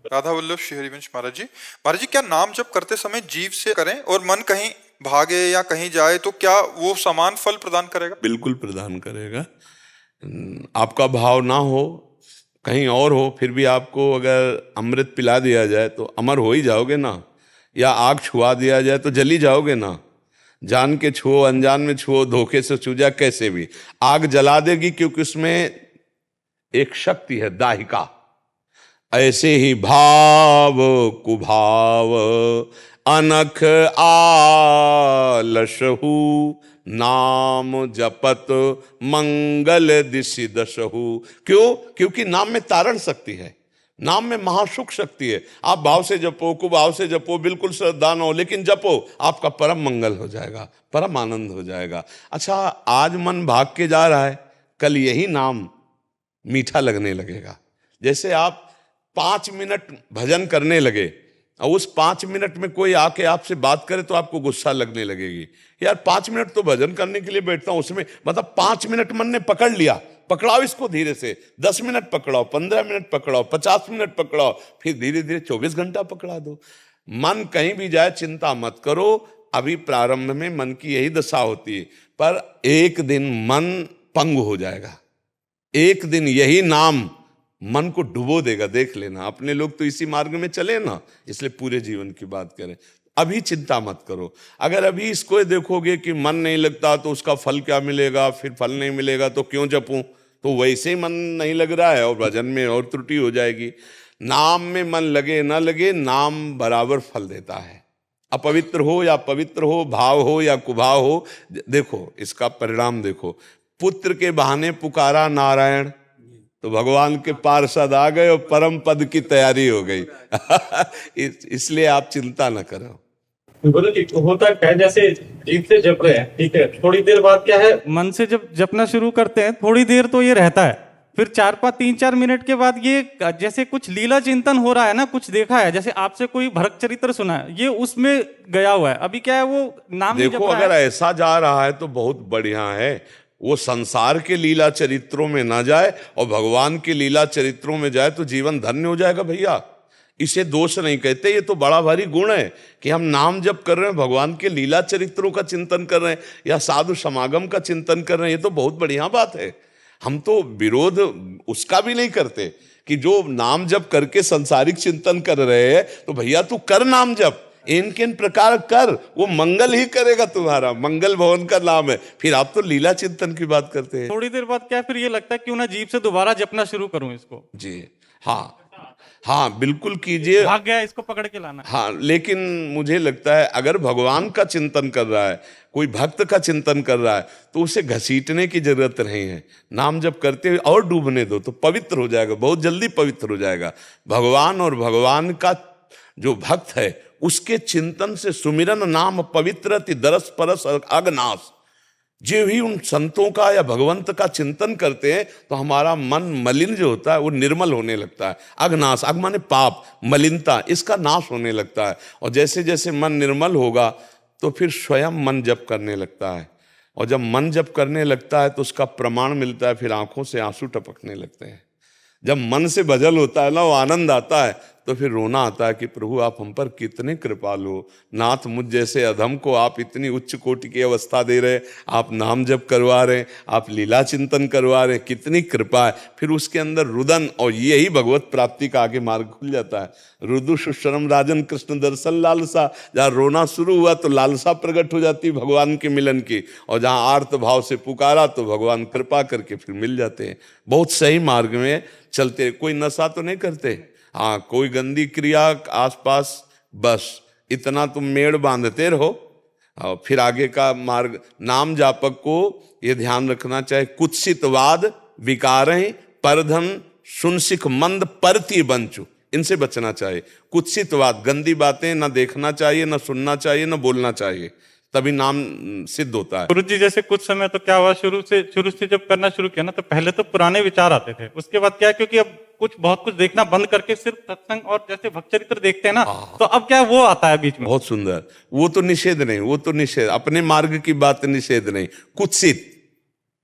राधा वल्लभ श्री हरिवंश महाराज जी, महाराज जी क्या नाम जप करते समय जीव से करें और मन कहीं भागे या कहीं जाए तो क्या वो समान फल प्रदान करेगा? बिल्कुल प्रदान करेगा। आपका भाव ना हो, कहीं और हो, फिर भी आपको अगर अमृत पिला दिया जाए तो अमर हो ही जाओगे ना, या आग छुआ दिया जाए तो जली जाओगे ना। जान के छुओ, अनजान में छुओ, धोखे से छू जाए, कैसे भी आग जला देगी, क्योंकि उसमें एक शक्ति है दाहिका। ऐसे ही भाव कुभाव अनख आलसहु नाम जपत मंगल दिशि दशहु। क्यों? क्योंकि नाम में तारण शक्ति है, नाम में महासुख शक्ति है। आप भाव से जपो, कुभाव से जपो, बिल्कुल श्रद्धा न हो, लेकिन जपो, आपका परम मंगल हो जाएगा, परम आनंद हो जाएगा। अच्छा, आज मन भाग के जा रहा है, कल यही नाम मीठा लगने लगेगा। जैसे आप 5 मिनट भजन करने लगे और उस 5 मिनट में कोई आके आपसे बात करे तो आपको गुस्सा लगने लगेगी, यार 5 मिनट तो भजन करने के लिए बैठता हूं, उसमें मतलब 5 मिनट मन ने पकड़ लिया, पकड़ाओ इसको धीरे से, 10 मिनट पकड़ाओ, 15 मिनट पकड़ाओ, 50 मिनट पकड़ाओ, फिर धीरे धीरे 24 घंटा पकड़ा दो। मन कहीं भी जाए चिंता मत करो। अभी प्रारंभ में मन की यही दशा होती है, पर एक दिन मन पंगु हो जाएगा, एक दिन यही नाम मन को डुबो देगा, देख लेना। अपने लोग तो इसी मार्ग में चले ना, इसलिए पूरे जीवन की बात करें। अभी चिंता मत करो। अगर अभी इसको देखोगे कि मन नहीं लगता तो उसका फल क्या मिलेगा, फिर फल नहीं मिलेगा तो क्यों जपूं, तो वैसे ही मन नहीं लग रहा है और भजन में और त्रुटि हो जाएगी। नाम में मन लगे ना लगे, नाम बराबर फल देता है। अपवित्र हो या पवित्र हो, भाव हो या कुभाव हो, देखो इसका परिणाम देखो। पुत्र के बहाने पुकारा नारायण तो भगवान के पार्षद आ गए और परम पद की तैयारी हो गई। इसलिए आप चिंता न करो। बोलो कि होता क्या है, जैसे जीभ से जप रहे हैं, ठीक है, थोड़ी देर बाद क्या है, मन से जब जपना शुरू करते हैं थोड़ी देर तो ये रहता है, फिर 3-4 मिनट के बाद ये जैसे कुछ लीला चिंतन हो रहा है ना, कुछ देखा है, जैसे आपसे कोई भरत चरित्र सुना है, ये उसमें गया हुआ है। अभी क्या है, वो नाम देखो अगर ऐसा जा रहा है तो बहुत बढ़िया है। वो संसार के लीला चरित्रों में ना जाए और भगवान के लीला चरित्रों में जाए तो जीवन धन्य हो जाएगा भैया। इसे दोष नहीं कहते, ये तो बड़ा भारी गुण है कि हम नाम जप कर रहे हैं, भगवान के लीला चरित्रों का चिंतन कर रहे हैं या साधु समागम का चिंतन कर रहे हैं, ये तो बहुत बढ़िया बात है। हम तो विरोध उसका भी नहीं करते कि जो नाम जप करके संसारिक चिंतन कर रहे हैं तो भैया तू कर नाम जप, इनके प्रकार कर, वो मंगल ही करेगा तुम्हारा। मंगल भवन का नाम है। फिर आप तो लीला चिंतन की बात करते हैं। थोड़ी देर बाद क्या फिर ये लगता है क्यों ना जीभ से दोबारा जपना शुरू करूं इसको। जी हाँ, हाँ बिल्कुल कीजिए। भाग गया, इसको पकड़ के लाना। हाँ, लेकिन मुझे लगता है अगर भगवान का चिंतन कर रहा है, कोई भक्त का चिंतन कर रहा है, तो उसे घसीटने की जरूरत नहीं है। नाम जप करते हुए और डूबने दो तो पवित्र हो जाएगा, बहुत जल्दी पवित्र हो जाएगा। भगवान और भगवान का जो भक्त है उसके चिंतन से सुमिरन नाम पवित्रति दरस परस अगनाश। जो भी उन संतों का या भगवंत का चिंतन करते हैं तो हमारा मन मलिन जो होता है वो निर्मल होने लगता है। अगनाश, अग माने पाप, मलिनता, इसका नाश होने लगता है। और जैसे जैसे मन निर्मल होगा तो फिर स्वयं मन जप करने लगता है, और जब मन जप करने लगता है तो उसका प्रमाण मिलता है, फिर आंखों से आंसू टपकने लगते हैं। जब मन से भजल होता है ना, वो आनंद आता है, तो फिर रोना आता है कि प्रभु आप हम पर कितने कृपालु हो, नाथ मुझ जैसे अधम को आप इतनी उच्च कोटि की अवस्था दे रहे, आप नाम जप करवा रहे, आप लीला चिंतन करवा रहे, कितनी कृपा है। फिर उसके अंदर रुदन, और यही भगवत प्राप्ति का आगे मार्ग खुल जाता है। रुदु सुशरम राजन कृष्ण दर्शन लालसा, जहाँ रोना शुरू हुआ तो लालसा प्रकट हो जाती भगवान के मिलन की, और जहाँ आर्त भाव से पुकारा तो भगवान कृपा करके फिर मिल जाते हैं। बहुत सही मार्ग में चलते। कोई नशा तो नहीं करते, हाँ, कोई गंदी क्रिया आसपास, बस इतना तुम मेड़ बांधते रहो, और फिर आगे का मार्ग। नाम जापक को ये ध्यान रखना चाहिए, कुत्सितवाद विकारें परधन सुनसिख मंद परती बंचु, इनसे बचना चाहिए। कुत्सितवाद, गंदी बातें ना देखना चाहिए, ना सुनना चाहिए, ना बोलना चाहिए, तभी नाम सिद्ध होता है। गुरु जी जैसे कुछ समय तो क्या हुआ, शुरू से जब करना शुरू किया ना, तो पहले तो पुराने विचार आते थे। उसके बाद क्या, क्योंकि अब बहुत कुछ देखना बंद करके सिर्फ सत्संग और जैसे भक्त चरित्र देखते हैं ना, तो अब क्या वो आता है बीच में। बहुत सुंदर, वो तो निषेध नहीं, वो तो निषेध, अपने मार्ग की बात निषेध नहीं। कुत्सित,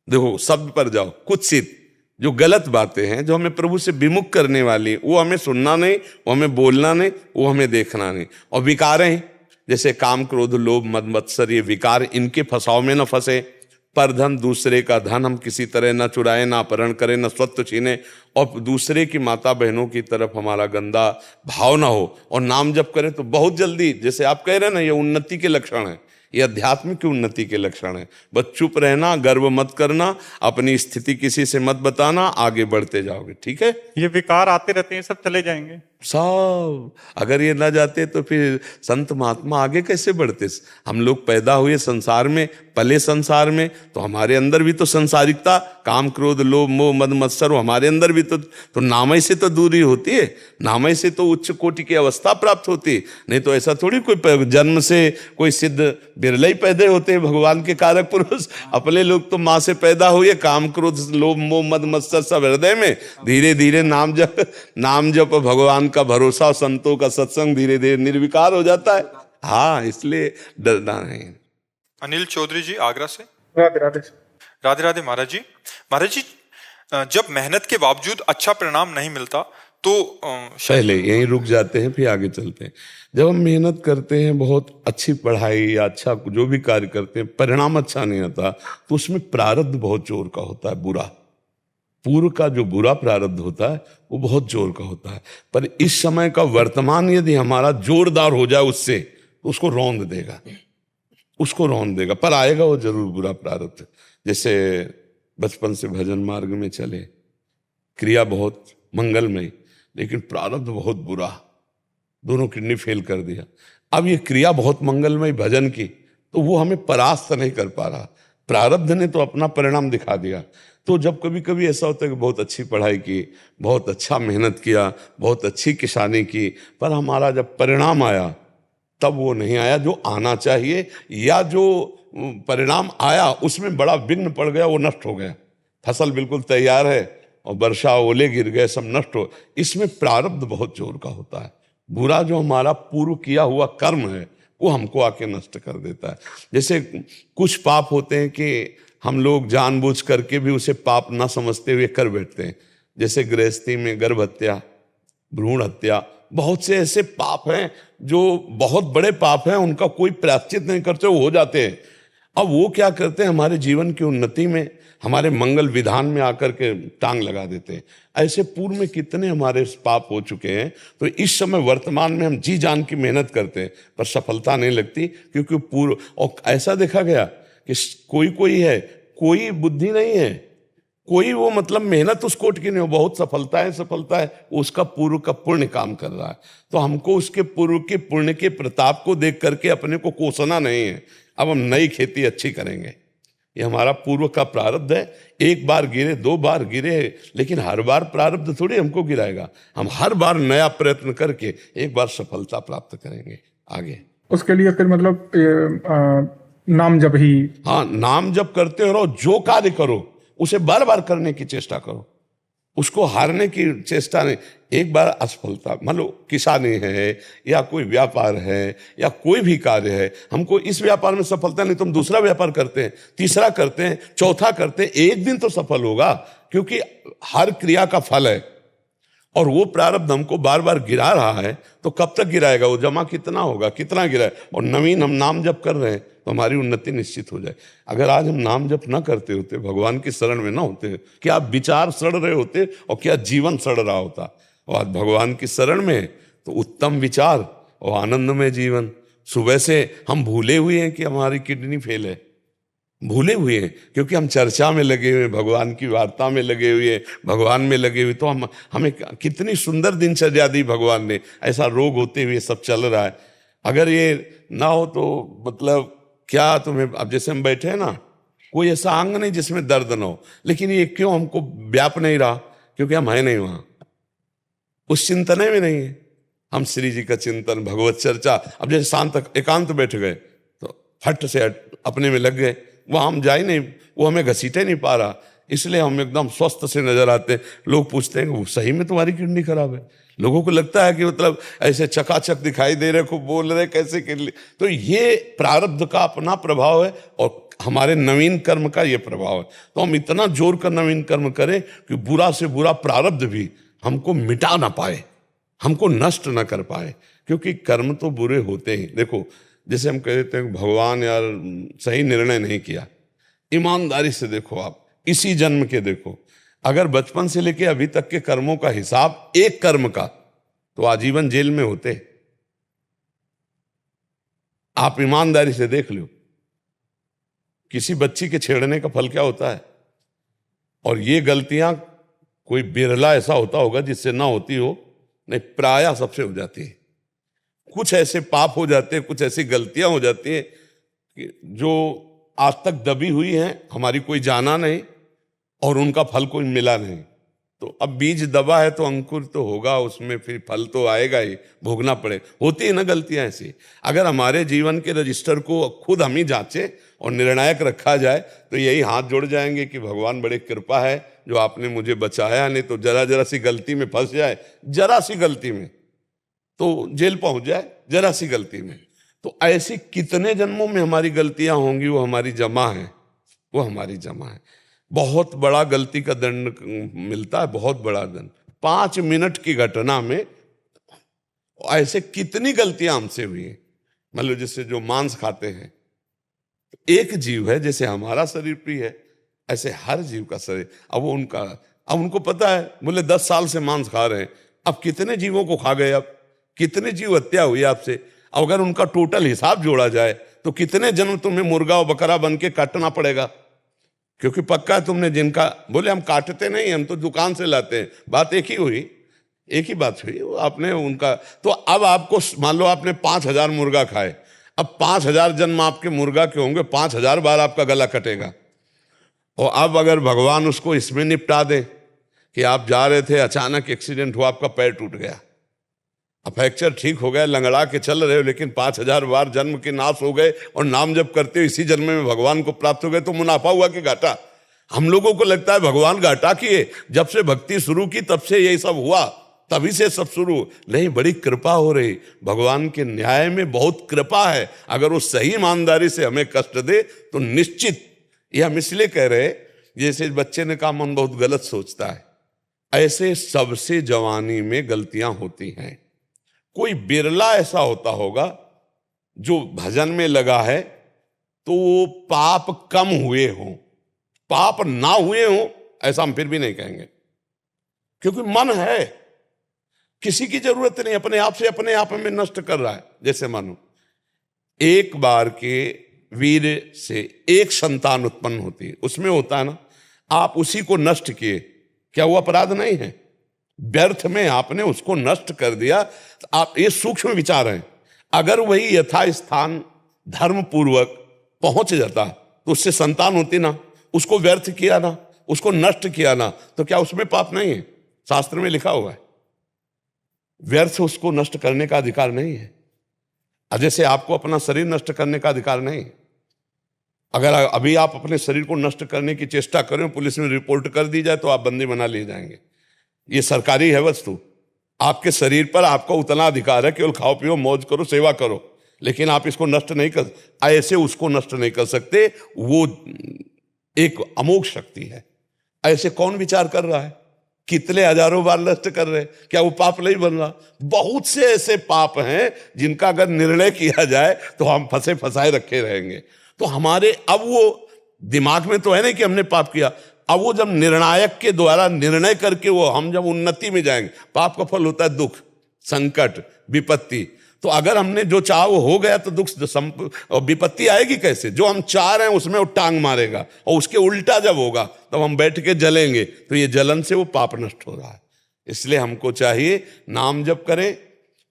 देखो शब्द पर जाओ, कुत्सित, जो गलत बातें हैं, जो हमें प्रभु से विमुख करने वाली, वो हमें सुनना नहीं, वो हमें बोलना नहीं, वो हमें देखना नहीं। और विकारें, जैसे काम क्रोध लोभ मद मत्सर, ये विकार, इनके फंसाव में न फंसे। पर धन, दूसरे का धन हम किसी तरह न चुराएं, ना अपहरण करें, न स्वत्व छीने, और दूसरे की माता बहनों की तरफ हमारा गंदा भाव ना हो। और नाम जप करें तो बहुत जल्दी, जैसे आप कह रहे हैं ना, ये उन्नति के लक्षण है, ये अध्यात्म की उन्नति के लक्षण है। बस चुप रहना, गर्व मत करना, अपनी स्थिति किसी से मत बताना, आगे बढ़ते जाओगे, ठीक है। ये विकार आते रहते हैं, सब चले जाएंगे सब। अगर ये ना जाते तो फिर संत महात्मा आगे कैसे बढ़ते। हम लोग पैदा हुए संसार में, पले संसार में, तो हमारे अंदर भी तो संसारिकता, काम क्रोध लोभ मोह मद मत्सर, हमारे अंदर भी तो नामय से तो दूरी होती है, नामय से तो उच्च कोटि की अवस्था प्राप्त होती। नहीं तो ऐसा थोड़ी कोई जन्म से कोई सिद्ध बिरले ही पैदा होते हैं भगवान के कारक पुरुष। अपने लोग तो माँ से पैदा हुए, काम क्रोध लोभ मोह मद मत्सर सब हृदय में, धीरे धीरे नाम जप भगवान का भरोसा, संतों का सत्संग, धीरे धीरे निर्विकार हो जाता है। हाँ, इसलिए डरना नहीं। अनिल चौधरी जी आगरा से। राधे राधे। राधे राधे महाराज जी। महाराज जी, जब मेहनत के बावजूद अच्छा परिणाम नहीं मिलता तो पहले यहीं रुक जाते हैं, फिर आगे चलते हैं। जब हम मेहनत करते हैं, बहुत अच्छी पढ़ाई या अच्छा जो भी कार्य करते हैं, परिणाम अच्छा नहीं आता, तो उसमें प्रारब्ध बहुत जोर का होता है, बुरा। पूर्व का जो बुरा प्रारब्ध होता है वो बहुत जोर का होता है। पर इस समय का वर्तमान यदि हमारा जोरदार हो जाए उससे, तो उसको रौंद देगा, उसको रौंद देगा, पर आएगा वो जरूर बुरा प्रारब्ध। जैसे बचपन से भजन मार्ग में चले, क्रिया बहुत मंगलमयी, लेकिन प्रारब्ध बहुत बुरा, दोनों किडनी फेल कर दिया। अब ये क्रिया बहुत मंगलमयी भजन की, तो वो हमें परास्त नहीं कर पा रहा, प्रारब्ध ने तो अपना परिणाम दिखा दिया। तो जब कभी कभी ऐसा होता है कि बहुत अच्छी पढ़ाई की, बहुत अच्छा मेहनत किया, बहुत अच्छी किसानी की, पर हमारा जब परिणाम आया तब वो नहीं आया जो आना चाहिए, या जो परिणाम आया उसमें बड़ा विघ्न पड़ गया, वो नष्ट हो गया। फसल बिल्कुल तैयार है और वर्षा ओले गिर गए, सब नष्ट हो। इसमें प्रारब्ध बहुत जोर का होता है। बुरा जो हमारा पूर्व किया हुआ कर्म है वो हमको आके नष्ट कर देता है। जैसे कुछ पाप होते हैं कि हम लोग जानबूझ करके भी उसे पाप ना समझते हुए कर बैठते हैं। जैसे गृहस्थी में गर्भ हत्या, भ्रूण हत्या, बहुत से ऐसे पाप हैं जो बहुत बड़े पाप हैं, उनका कोई प्रायश्चित नहीं करते, वो हो जाते हैं। अब वो क्या करते हैं, हमारे जीवन की उन्नति में, हमारे मंगल विधान में आकर के टांग लगा देते हैं। ऐसे पूर्व में कितने हमारे पाप हो चुके हैं। तो इस समय वर्तमान में हम जी जान की मेहनत करते हैं पर सफलता नहीं लगती, क्योंकि पूर्व, और ऐसा देखा गया कि कोई है, कोई बुद्धि नहीं है, कोई वो मतलब मेहनत उस कोट की नहीं हो, बहुत सफलता है, उसका पूर्व का पुण्य काम कर रहा है। तो हमको उसके पूर्व के पुण्य के प्रताप को देख करके अपने को कोसना नहीं है। अब हम नई खेती अच्छी करेंगे, ये हमारा पूर्व का प्रारब्ध है। एक बार गिरे, 2 बार गिरे, लेकिन हर बार प्रारब्ध थोड़ी हमको गिराएगा। हम हर बार नया प्रयत्न करके एक बार सफलता प्राप्त करेंगे आगे। उसके लिए फिर मतलब नाम जप ही। हाँ, नाम जप करते रहो, जो कार्य करो उसे बार बार करने की चेष्टा करो, उसको हारने की चेष्टा नहीं। एक बार असफलता, मान लो किसानी है या कोई व्यापार है या कोई भी कार्य है, हमको इस व्यापार में सफलता नहीं तो हम दूसरा व्यापार करते हैं, तीसरा करते हैं, चौथा करते हैं, एक दिन तो सफल होगा, क्योंकि हर क्रिया का फल है। और वो प्रारब्ध हमको बार बार गिरा रहा है, तो कब तक गिराएगा? वो जमा कितना होगा, कितना गिराए। और नवीन हम नाम जप कर रहे हैं तो हमारी उन्नति निश्चित हो जाए। अगर आज हम नाम जप ना करते होते, भगवान की शरण में ना होते, क्या विचार सड़ रहे होते और क्या जीवन सड़ रहा होता। और आज भगवान की शरण में तो उत्तम विचार और आनंदमय जीवन। सुबह से हम भूले हुए हैं कि हमारी किडनी फेल है, भूले हुए हैं, क्योंकि हम चर्चा में लगे हुए, भगवान की वार्ता में लगे हुए, भगवान में लगे हुए। तो हमें कितनी सुंदर दिनचर्या दी भगवान ने, ऐसा रोग होते हुए सब चल रहा है। अगर ये ना हो तो मतलब क्या तुम्हें, अब जैसे हम बैठे हैं ना, कोई ऐसा अंग नहीं जिसमें दर्द ना हो, लेकिन ये क्यों हमको व्याप नहीं रहा? क्योंकि हम है नहीं वहां, उस चिंतन में नहीं है। हम श्री जी का चिंतन, भगवत चर्चा, अब जैसे शांत एकांत बैठ गए तो फट से अपने में लग गए, वहां हम जा ही नहीं, वो हमें घसीटे नहीं पा रहा, इसलिए हम एकदम स्वस्थ से नजर आते हैं। लोग पूछते हैं सही में तुम्हारी किडनी खराब है? लोगों को लगता है कि मतलब ऐसे चकाचक दिखाई दे रहे, खूब बोल रहे, कैसे किडनी। तो ये प्रारब्ध का अपना प्रभाव है और हमारे नवीन कर्म का ये प्रभाव है। तो हम इतना जोर कर नवीन कर्म करें कि बुरा से बुरा प्रारब्ध भी हमको मिटा ना पाए, हमको नष्ट ना कर पाए, क्योंकि कर्म तो बुरे होते ही। देखो, जैसे हम कह देते हैं भगवान यार सही निर्णय नहीं किया, ईमानदारी से देखो, आप इसी जन्म के देखो, अगर बचपन से लेके अभी तक के कर्मों का हिसाब एक कर्म का, तो आजीवन जेल में होते। आप ईमानदारी से देख लो, किसी बच्ची के छेड़ने का फल क्या होता है। और ये गलतियां कोई बिरला ऐसा होता होगा जिससे ना होती हो, नहीं प्रायः सबसे हो जाती है। कुछ ऐसे पाप हो जाते हैं, कुछ ऐसी गलतियां हो जाती हैं कि जो आज तक दबी हुई हैं, हमारी कोई जाना नहीं और उनका फल कोई मिला नहीं। तो अब बीज दबा है तो अंकुर तो होगा उसमें, फिर फल तो आएगा ही, भोगना पड़े। होती है ना गलतियां ऐसी। अगर हमारे जीवन के रजिस्टर को खुद हम ही जांचे और निर्णायक रखा जाए तो यही हाथ जोड़ जाएंगे कि भगवान बड़ी कृपा है जो आपने मुझे बचाया, नहीं तो जरा जरा सी गलती में फंस जाए, जरा सी गलती में तो जेल पहुंच जाए, जरा सी गलती में। तो ऐसी कितने जन्मों में हमारी गलतियां होंगी, वो हमारी जमा है, वो हमारी जमा है। बहुत बड़ा गलती का दंड मिलता है, बहुत बड़ा दंड। 5 मिनट की घटना में ऐसे कितनी गलतियां हमसे हुई हैं। मतलब जैसे जो मांस खाते हैं, एक जीव है, जैसे हमारा शरीर प्रिय है, ऐसे हर जीव का शरीर। अब उनको पता है, बोले 10 साल से मांस खा रहे हैं, अब कितने जीवों को खा गए, अब कितने जीव हत्या हुई आपसे। अगर उनका टोटल हिसाब जोड़ा जाए तो कितने जन्म तुम्हें मुर्गा और बकरा बन के काटना पड़ेगा। क्योंकि पक्का तुमने जिनका, बोले हम काटते नहीं, हम तो दुकान से लाते हैं, बात एक ही हुई, एक ही बात हुई। आपने उनका, तो अब आपको मान लो आपने 5000 मुर्गा खाए, अब 5000 जन्म आपके मुर्गा के होंगे, 5000 बार आपका गला कटेगा। और अब अगर भगवान उसको इसमें निपटा दे कि आप जा रहे थे, अचानक एक्सीडेंट हुआ, आपका पैर टूट गया, अब फ्रैक्चर ठीक हो गया, लंगड़ा के चल रहे हो, लेकिन 5000 बार जन्म के नाश हो गए और नाम जप करते हो इसी जन्म में भगवान को प्राप्त हो गए, तो मुनाफा हुआ कि घाटा? हम लोगों को लगता है भगवान घाटा किए, जब से भक्ति शुरू की तब से यही सब हुआ, तभी से सब शुरू नहीं। बड़ी कृपा हो रही, भगवान के न्याय में बहुत कृपा है। अगर वो सही ईमानदारी से हमें कष्ट दे तो निश्चित, ये हम इसलिए कह रहे, जैसे बच्चे ने कहा मन बहुत गलत सोचता है, ऐसे सबसे जवानी में गलतियां होती हैं। कोई बिरला ऐसा होता होगा जो भजन में लगा है तो वो पाप कम हुए हों, पाप ना हुए हों ऐसा हम फिर भी नहीं कहेंगे, क्योंकि मन है, किसी की जरूरत नहीं, अपने आप से अपने आप में नष्ट कर रहा है। जैसे मानो एक बार के वीर से एक संतान उत्पन्न होती है, उसमें होता है ना, आप उसी को नष्ट किए, क्या वो अपराध नहीं है? व्यर्थ में आपने उसको नष्ट कर दिया। आप, ये सूक्ष्म विचार हैं। अगर वही यथास्थान धर्म पूर्वक पहुंच जाता तो उससे संतान होती ना, उसको व्यर्थ किया ना, उसको नष्ट किया ना, तो क्या उसमें पाप नहीं है? शास्त्र में लिखा हुआ है व्यर्थ उसको नष्ट करने का अधिकार नहीं है। जैसे आपको अपना शरीर नष्ट करने का अधिकार नहीं है। अगर अभी आप अपने शरीर को नष्ट करने की चेष्टा करें, पुलिस में रिपोर्ट कर दी जाए, तो आप बंदी बना लिए जाएंगे। ये सरकारी है वस्तु। आपके शरीर पर आपका उतना अधिकार है, केवल खाओ पियो मौज करो सेवा करो, लेकिन आप इसको नष्ट नहीं कर, ऐसे उसको नष्ट नहीं कर सकते। वो एक अमोघ शक्ति है। ऐसे कौन विचार कर रहा है? कितने हजारों बार नष्ट कर रहे हैं, क्या वो पाप नहीं बन रहा? बहुत से ऐसे पाप हैं जिनका अगर निर्णय किया जाए तो हम फंसे फंसाए रखे रहेंगे। तो हमारे अब वो दिमाग में तो है नहीं कि हमने पाप किया। अब वो जब निर्णायक के द्वारा निर्णय करके वो हम जब उन्नति में जाएंगे, पाप का फल होता है दुख, संकट, विपत्ति। तो अगर हमने जो चाहा वो हो गया तो दुख और विपत्ति आएगी कैसे? जो हम चाह रहे हैं उसमें वो टांग मारेगा, और उसके उल्टा जब होगा तब हम बैठ के जलेंगे। तो ये जलन से वो पाप नष्ट हो रहा है। इसलिए हमको चाहिए नाम जप करें,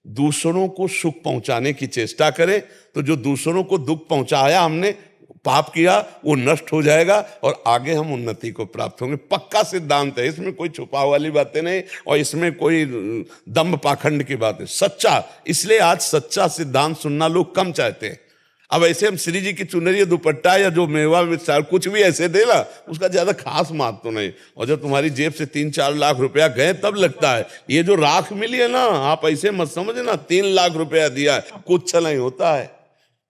दूसरों को सुख पहुंचाने की चेष्टा करें। तो जो दूसरों को दुख पहुंचाया, हमने पाप किया, वो नष्ट हो जाएगा और आगे हम उन्नति को प्राप्त होंगे। पक्का सिद्धांत है, इसमें कोई छुपाव वाली बातें नहीं और इसमें कोई दम्भ पाखंड की बात है, सच्चा। इसलिए आज सच्चा सिद्धांत सुनना लोग कम चाहते हैं। अब ऐसे हम श्री जी की चुनरी दुपट्टा या जो मेवा मिष्ठान कुछ भी ऐसे देना, उसका ज्यादा खास महत्व नहीं। और जब तुम्हारी जेब से 3-4 लाख रुपया गए तब लगता है। ये जो राख मिली है ना, आप ऐसे मत समझना 3 लाख रुपया दिया है, कुछ नहीं होता है,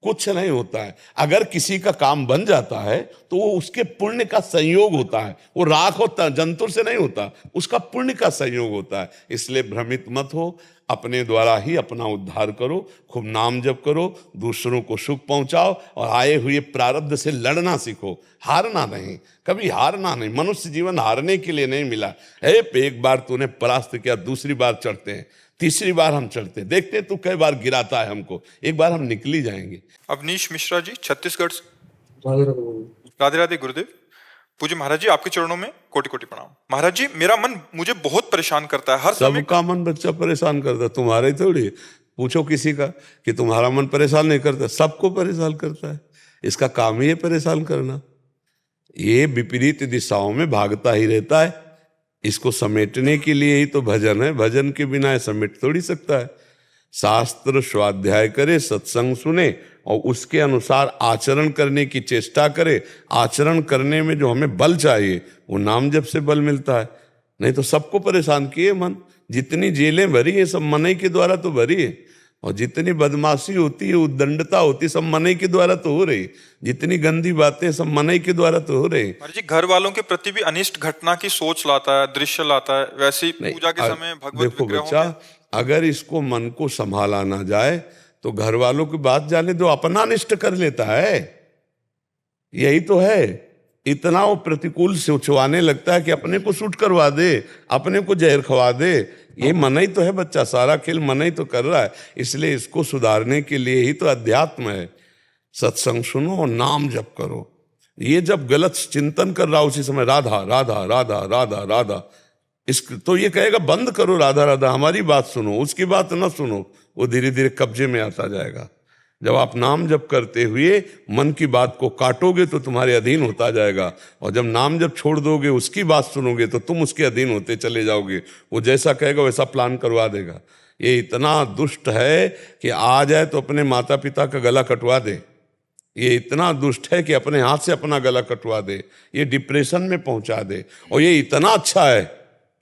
कुछ नहीं होता है। अगर किसी का काम बन जाता है तो वो उसके पुण्य का संयोग होता है। वो राख होता, जंतुर से नहीं होता, उसका पुण्य का संयोग होता है। इसलिए भ्रमित मत हो, अपने द्वारा ही अपना उद्धार करो, खूब नाम जप करो, दूसरों को सुख पहुंचाओ और आए हुए प्रारब्ध से लड़ना सीखो, हारना नहीं, कभी हारना नहीं। मनुष्य जीवन हारने के लिए नहीं मिला है। एक बार तूने परास्त किया, दूसरी बार चढ़ते हैं, तीसरी बार हम चढ़ते, देखते तू कई बार गिराता है हमको, एक बार हम निकली जाएंगे। अवनीश मिश्रा जी, छत्तीसगढ़ से। राधे राधे गुरुदेव। पूज्य महाराज जी, आपके चरणों में कोटि कोटि प्रणाम। महाराज जी, मेरा मन मुझे बहुत परेशान करता है हर समय। सबका मन बच्चा परेशान करता, तुम्हारा ही थोड़ी। पूछो किसी का कि तुम्हारा मन परेशान नहीं करता, सबको परेशान करता है। इसका काम ही है परेशान करना। ये विपरीत दिशाओं में भागता ही रहता है। इसको समेटने के लिए ही तो भजन है। भजन के बिना ये समेट थोड़ी सकता है। शास्त्र स्वाध्याय करे, सत्संग सुने और उसके अनुसार आचरण करने की चेष्टा करे। आचरण करने में जो हमें बल चाहिए वो नाम जप से बल मिलता है। नहीं तो सबको परेशान किए मन। जितनी जेलें भरी है सब मन ही के द्वारा तो भरी है, और जितनी बदमाशी होती है, उद्दंडता होती है, सब मन ही के द्वारा तो हो रही। जितनी गंदी बातें सब मन ही के द्वारा तो हो रही। जी, घर वालों के प्रति भी अनिष्ट घटना की सोच लाता है, दृश्य लाता है। वैसे ही पूजा के समय भगवत देखो बच्चा, अगर इसको मन को संभाला ना जाए तो घर वालों की बात जाने दो, अपना अनिष्ट कर लेता है। यही तो है। इतना वो प्रतिकूल सोचवाने लगता है कि अपने को सूट करवा दे, अपने को जहर खवा दे। ये मन ही तो है बच्चा, सारा खेल मन ही तो कर रहा है। इसलिए इसको सुधारने के लिए ही तो अध्यात्म है। सत्संग सुनो और नाम जप करो। ये जब गलत चिंतन कर रहा उसी समय राधा राधा राधा राधा राधा, तो ये कहेगा बंद करो राधा राधा, हमारी बात सुनो, उसकी बात ना सुनो। वो धीरे धीरे कब्जे में आता जाएगा। जब आप नाम जप करते हुए मन की बात को काटोगे तो तुम्हारे अधीन होता जाएगा, और जब नाम जप छोड़ दोगे, उसकी बात सुनोगे तो तुम उसके अधीन होते चले जाओगे। वो जैसा कहेगा वैसा प्लान करवा देगा। ये इतना दुष्ट है कि आ जाए तो अपने माता पिता का गला कटवा दे। ये इतना दुष्ट है कि अपने हाथ से अपना गला कटवा दे, ये डिप्रेशन में पहुंचा दे। और ये इतना अच्छा है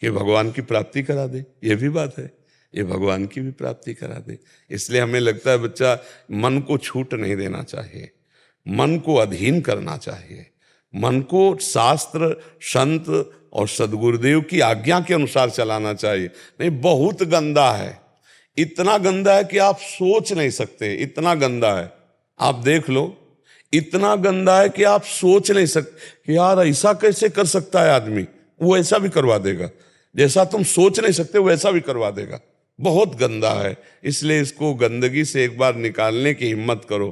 कि भगवान की प्राप्ति करा दे। ये भी बात है, ये भगवान की भी प्राप्ति करा दे। इसलिए हमें लगता है बच्चा, मन को छूट नहीं देना चाहिए, मन को अधीन करना चाहिए। मन को शास्त्र, संत और सदगुरुदेव की आज्ञा के अनुसार चलाना चाहिए। नहीं, बहुत गंदा है, इतना गंदा है कि आप सोच नहीं सकते। इतना गंदा है, आप देख लो। इतना गंदा है कि आप सोच नहीं सकते कि यार ऐसा कैसे कर सकता है आदमी। वो ऐसा भी करवा देगा, जैसा तुम सोच नहीं सकते वैसा भी करवा देगा। बहुत गंदा है। इसलिए इसको गंदगी से एक बार निकालने की हिम्मत करो।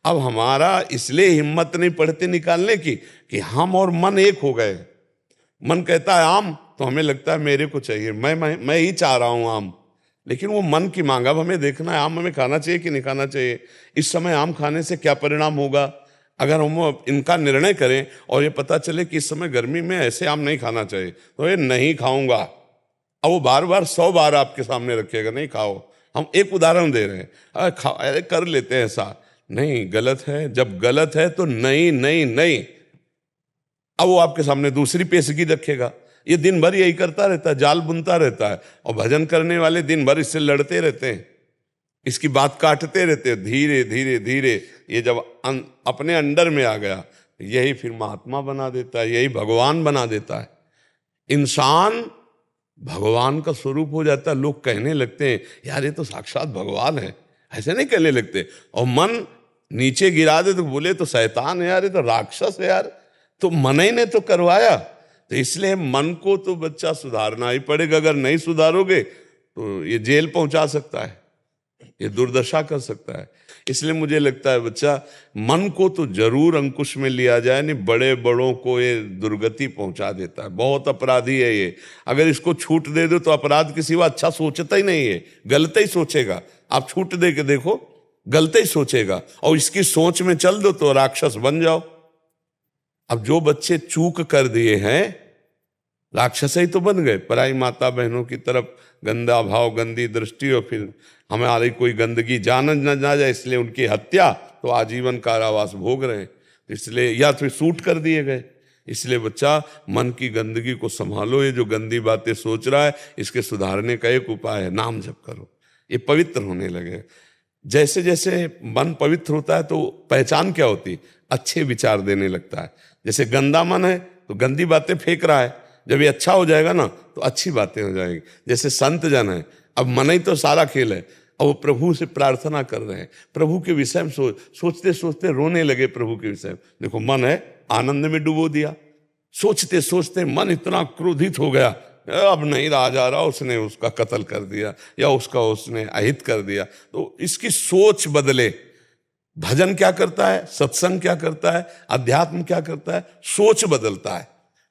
अब हमारा इसलिए हिम्मत नहीं पड़ती निकालने की कि हम और मन एक हो गए। मन कहता है आम, तो हमें लगता है मेरे को चाहिए, मैं ही चाह रहा हूं आम। लेकिन वो मन की मांग। अब हमें देखना है आम हमें खाना चाहिए कि नहीं खाना चाहिए। इस समय आम खाने से क्या परिणाम होगा, अगर हम इनका निर्णय करें और ये पता चले कि इस समय गर्मी में ऐसे आम नहीं खाना चाहिए, तो ये नहीं खाऊंगा, अब वो बार बार 100 बार आपके सामने रखेगा, नहीं खाओ। हम एक उदाहरण दे रहे हैं, अरे कर लेते हैं ऐसा, नहीं, गलत है। जब गलत है तो नहीं नहीं नहीं, अब वो आपके सामने दूसरी पेशगी रखेगा। ये दिन भर यही करता रहता है, जाल बुनता रहता है, और भजन करने वाले दिन भर इससे लड़ते रहते हैं, इसकी बात काटते रहते हैं। धीरे धीरे धीरे ये जब अपने अंडर में आ गया, यही फिर महात्मा बना देता है, यही भगवान बना देता है। इंसान भगवान का स्वरूप हो जाता है। लोग कहने लगते हैं यार ये तो साक्षात भगवान है, ऐसे नहीं कहने लगते। और मन नीचे गिरा दे तो बोले तो शैतान है यार, ये तो राक्षस है यार, तो मन ही ने तो करवाया। तो इसलिए मन को तो बच्चा सुधारना ही पड़ेगा। अगर नहीं सुधारोगे तो ये जेल पहुंचा सकता है, ये दुर्दशा कर सकता है। इसलिए मुझे लगता है बच्चा, मन को तो जरूर अंकुश में लिया जाए, नहीं बड़े बड़ों को ये दुर्गति पहुंचा देता है। बहुत अपराधी है ये, अगर इसको छूट दे दो तो अपराध के सिवा अच्छा सोचता ही नहीं है, गलत ही सोचेगा। आप छूट दे के देखो, गलत ही सोचेगा, और इसकी सोच में चल दो तो राक्षस बन जाओ। अब जो बच्चे चूक कर दिए हैं, राक्षस ही तो बन गए। पराई माता बहनों की तरफ गंदा भाव, गंदी दृष्टि, और फिर हमारी कोई गंदगी जान न जाए इसलिए उनकी हत्या, तो आजीवन कारावास भोग रहे हैं। इसलिए या फिर सूट कर दिए गए। इसलिए बच्चा, मन की गंदगी को संभालो। ये जो गंदी बातें सोच रहा है, इसके सुधारने का एक उपाय है, नाम जप करो, ये पवित्र होने लगे। जैसे जैसे मन पवित्र होता है तो पहचान क्या होती, अच्छे विचार देने लगता है। जैसे गंदा मन है तो गंदी बातें फेंक रहा है, जब ये अच्छा हो जाएगा ना तो अच्छी बातें हो जाएंगी। जैसे संत जन है, अब मन ही तो सारा खेल है, अब वो प्रभु से प्रार्थना कर रहे हैं, प्रभु के विषय में सोचते सोचते रोने लगे प्रभु के विषय में। देखो, मन है आनंद में डुबो दिया, सोचते सोचते मन इतना क्रोधित हो गया, अब नहीं रहा जा रहा, उसने उसका कत्ल कर दिया या उसका उसने अहित कर दिया। तो इसकी सोच बदले। भजन क्या करता है, सत्संग क्या करता है, अध्यात्म क्या करता है, सोच बदलता है।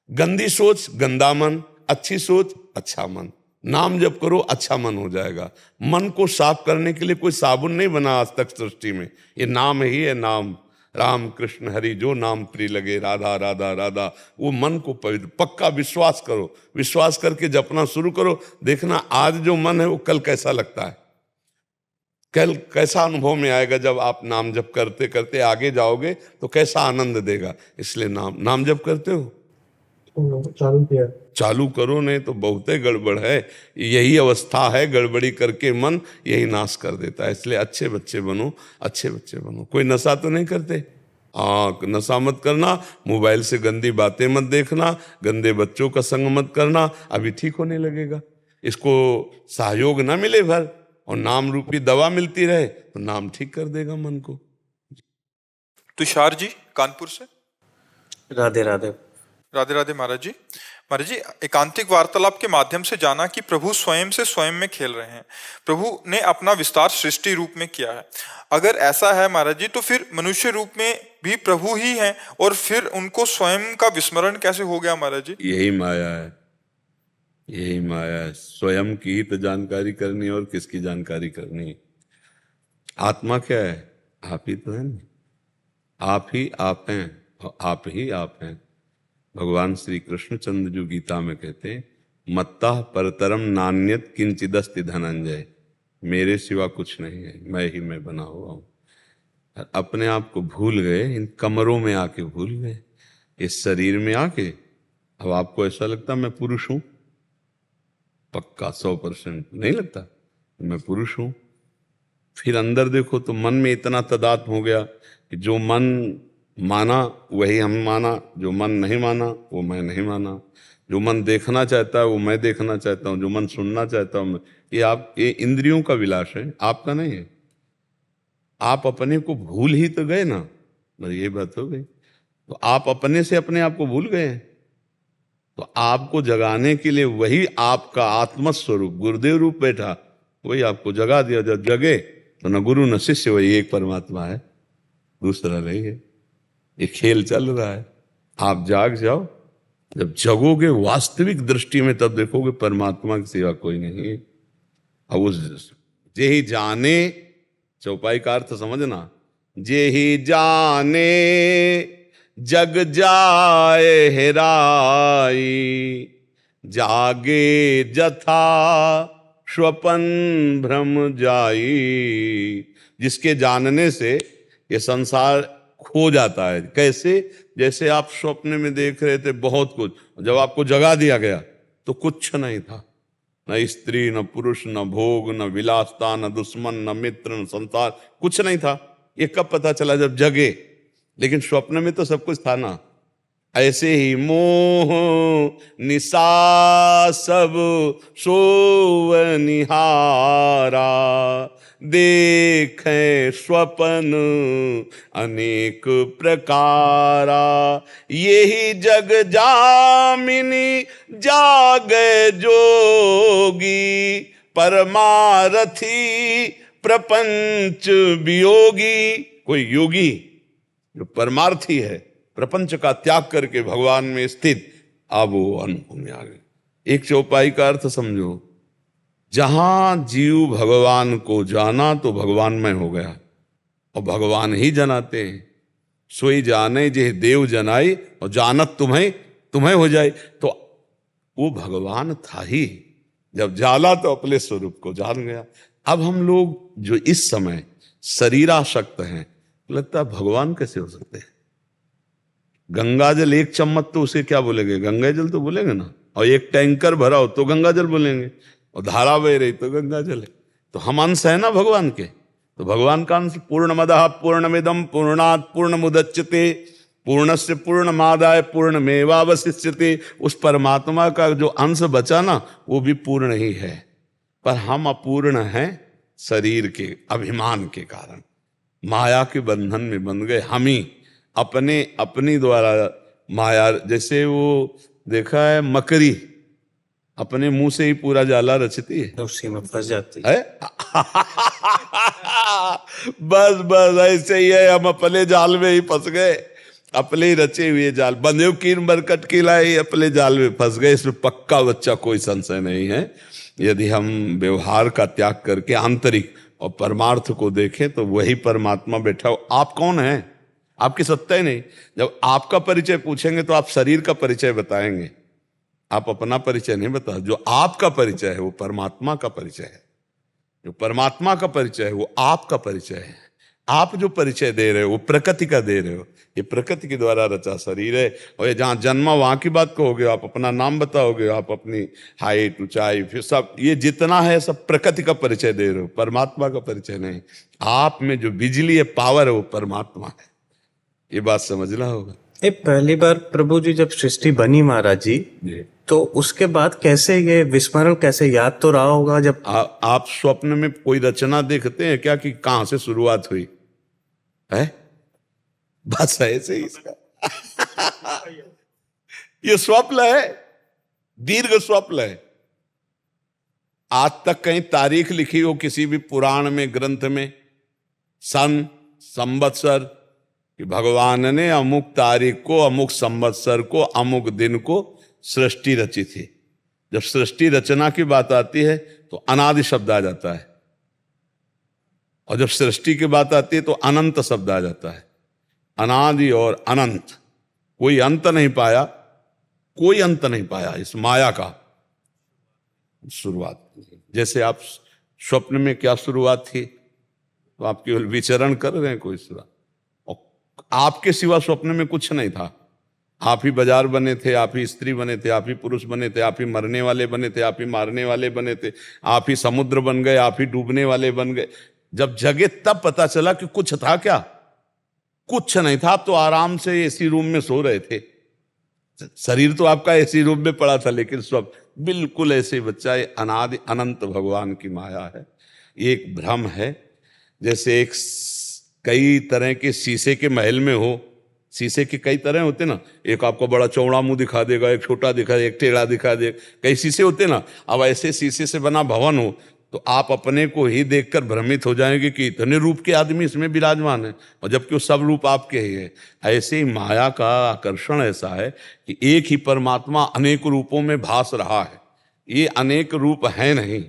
गंदी सोच गंदा मन, अच्छी सोच अच्छा मन। नाम जप करो, अच्छा मन हो जाएगा। मन को साफ करने के लिए कोई साबुन नहीं बना आज तक सृष्टि में, ये नाम ही है। नाम राम कृष्ण हरि, जो नाम प्रिय लगे, राधा राधा राधा, वो मन को पवित्र। पक्का विश्वास करो, विश्वास करके जपना शुरू करो, देखना आज जो मन है वो कल कैसा लगता है, कल कैसा अनुभव में आएगा। जब आप नाम जप करते करते आगे जाओगे तो कैसा आनंद देगा। इसलिए नाम जप करते हो, चालू किया, चालू करो, नहीं तो बहुत ही गड़बड़ है। यही अवस्था है, गड़बड़ी करके मन यही नाश कर देता है। इसलिए अच्छे बच्चे बनो, अच्छे बच्चे बनो। कोई नशा तो नहीं करते? हाँ, नशा मत करना, मोबाइल से गंदी बातें मत देखना, गंदे बच्चों का संग मत करना, अभी ठीक होने लगेगा। इसको सहयोग ना मिले भर और नाम रूपी दवा मिलती रहे तो नाम ठीक कर देगा मन को। तुषार जी कानपुर से। राधे राधे। राधे राधे महाराज जी। महाराज जी, एकांतिक वार्तालाप के माध्यम से जाना कि प्रभु स्वयं से स्वयं में खेल रहे हैं, प्रभु ने अपना विस्तार सृष्टि रूप में किया है। अगर ऐसा है महाराज जी, तो फिर मनुष्य रूप में भी प्रभु ही हैं, और फिर उनको स्वयं का विस्मरण कैसे हो गया महाराज जी? यही माया है, यही माया है। स्वयं की ही तो जानकारी करनी और किसकी जानकारी करनी। आत्मा क्या है? आप ही तो है ना, आप ही आप हैं और आप ही आप हैं। भगवान श्री कृष्णचंद्र जो गीता में कहते हैं, मत्ता परतरम नान्यत किंचिदस्ति धनंजय, मेरे सिवा कुछ नहीं है, मैं ही मैं बना हुआ हूं। अपने आप को भूल गए, इन कमरों में आके भूल गए, इस शरीर में आके। अब आपको ऐसा लगता मैं पुरुष हूं? पक्का 100% नहीं लगता मैं पुरुष हूं। फिर अंदर देखो तो मन में इतना तदात्म हो गया कि जो मन माना वही हम माना, जो मन नहीं माना वो मैं नहीं माना, जो मन देखना चाहता है वो मैं देखना चाहता हूँ, जो मन सुनना चाहता हूँ मैं। ये इंद्रियों का विलास है, आपका नहीं है। आप अपने को भूल ही तो गए ना, बस ये बात हो गई। तो आप अपने से अपने आप को भूल गए। तो आपको जगाने के लिए वही आपका आत्मस्वरूप गुरुदेव रूप बैठा, वही आपको जगा दिया। जब जगे तो न गुरु न शिष्य, वही एक परमात्मा है, दूसरा नहीं है। ये खेल चल रहा है, आप जाग जाओ। जब जगोगे वास्तविक दृष्टि में, तब देखोगे परमात्मा की सिवा कोई नहीं है। अब उस यही जाने, चौपाई का अर्थ समझना, जेहि जाने जग जाए हेराई, जागे जथा स्वपन भ्रम जाई। जिसके जानने से ये संसार खो जाता है। कैसे? जैसे आप स्वप्न में देख रहे थे बहुत कुछ, जब आपको जगा दिया गया तो कुछ नहीं था, न स्त्री, न पुरुष, न भोग, न विलासता, न दुश्मन, न मित्र, न संसार, कुछ नहीं था। ये कब पता चला? जब जगे। लेकिन स्वप्न में तो सब कुछ था ना। ऐसे ही मोह निशा सब सोवनिहारा, देखें स्वपन अनेक प्रकारा, यही जग जामिनी जागे जोगी, परमारथी प्रपंच वियोगी। कोई योगी जो परमार्थी है, प्रपंच का त्याग करके भगवान में स्थित, अब वो अनुभव में आ गए। एक चौपाई का अर्थ समझो, जहां जीव भगवान को जाना तो भगवानमय हो गया, और भगवान ही जनाते हैं। सोई जाने जे देव जनाई, और जानत तुम्हें तुम्हें हो जाए। तो वो भगवान था ही, जब जाला तो अपने स्वरूप को जान गया। अब हम लोग जो इस समय शरीरासक्त हैं, लगता है भगवान कैसे हो सकते हैं? गंगा जल एक चम्मच तो उसे क्या बोलेंगे? गंगा जल तो बोलेंगे ना। और एक टैंकर भरा हो तो गंगा जल बोलेंगे, और धारा बह रही तो गंगा जल है। तो हम अंश है ना भगवान के। तो भगवान का अंश पूर्णमदः पूर्णमिदं पूर्णात् पूर्णमुदच्यते पूर्णस्य पूर्णमादाय पूर्णमेवावशिष्यते। उस परमात्मा का जो अंश बचा ना, वो भी पूर्ण ही है। पर हम अपूर्ण हैं शरीर के अभिमान के कारण, माया के बंधन में बंध गए। हम ही अपनी द्वारा माया, जैसे वो देखा है मकड़ी अपने मुंह से ही पूरा जाला रचती है, उसी में फंस जाती है। बस बस ऐसे ही है, हम अपने जाल में ही फंस गए, अपने ही रचे हुए जाल। बंधे कीन बरकट की लाई, अपने जाल में फंस गए। इसमें पक्का बच्चा कोई संशय नहीं है। यदि हम व्यवहार का त्याग करके आंतरिक और परमार्थ को देखें तो वही परमात्मा बैठा हो। आप कौन हैं? आपकी सत्ता ही नहीं। जब आपका परिचय पूछेंगे तो आप शरीर का परिचय बताएंगे, आप अपना परिचय नहीं बता। जो आपका परिचय है वो परमात्मा का परिचय है। जो परमात्मा का परिचय है वो आपका परिचय है। आप जो परिचय दे रहे हो वो प्रकृति का दे रहे हो। ये प्रकृति के द्वारा रचा शरीर है। और ये जहाँ जन्मा वहां की बात कहोगे, आप अपना नाम बताओगे, आप अपनी हाइट, ऊंचाई, फिर सब ये जितना है सब प्रकृति का परिचय दे रहे हो, परमात्मा का परिचय नहीं। आप में जो बिजली है, पावर है, वो परमात्मा है। ये बात समझना होगा। ये पहली बार प्रभु जी जब सृष्टि बनी महाराज जी, तो उसके बाद कैसे ये विस्मरण, कैसे याद तो रहा होगा जब आप स्वप्न में कोई रचना देखते हैं क्या कि कहां से शुरुआत हुई है? बस ऐसे ही इसका ये स्वप्न है, दीर्घ स्वप्न है। आज तक कहीं तारीख लिखी हो किसी भी पुराण में, ग्रंथ में, सन, संवत्सर, कि भगवान ने अमुक तारीख को, अमुक संवत्सर को, अमुक दिन को सृष्टि रची थी। जब सृष्टि रचना की बात आती है तो अनादि शब्द आ जाता है, और जब सृष्टि की बात आती है तो अनंत शब्द आ जाता है। अनादि और अनंत, कोई अंत नहीं पाया, कोई अंत नहीं पाया इस माया का। शुरुआत जैसे आप स्वप्न में क्या शुरुआत थी, तो आप केवल विचरण कर रहे हैं, कोई शुरुआत। और आपके सिवा स्वप्न में कुछ नहीं था। आप ही बाजार बने थे, आप ही स्त्री बने थे, आप ही पुरुष बने थे, आप ही मरने वाले बने थे, आप ही मारने वाले बने थे, आप ही समुद्र बन गए, आप ही डूबने वाले बन गए। जब जगे तब पता चला कि कुछ था क्या? कुछ नहीं था। आप तो आराम से एसी रूम में सो रहे थे। शरीर तो आपका एसी रूम में पड़ा था, लेकिन सब बिल्कुल ऐसे बच्चा है। अनादि अनंत भगवान की माया है। एक भ्रम है। जैसे एक कई तरह के शीशे के महल में हो, शीशे के कई तरह होते ना, एक आपको बड़ा चौड़ा मुंह दिखा देगा, एक छोटा दिखा देगा, एक टेढ़ा दिखा देगा, कई शीशे होते ना। अब ऐसे शीशे से बना भवन हो तो आप अपने को ही देखकर भ्रमित हो जाएंगे कि इतने रूप के आदमी इसमें विराजमान है, और जबकि वो सब रूप आपके ही है। ऐसे ही माया का आकर्षण ऐसा है कि एक ही परमात्मा अनेक रूपों में भास रहा है। ये अनेक रूप है नहीं,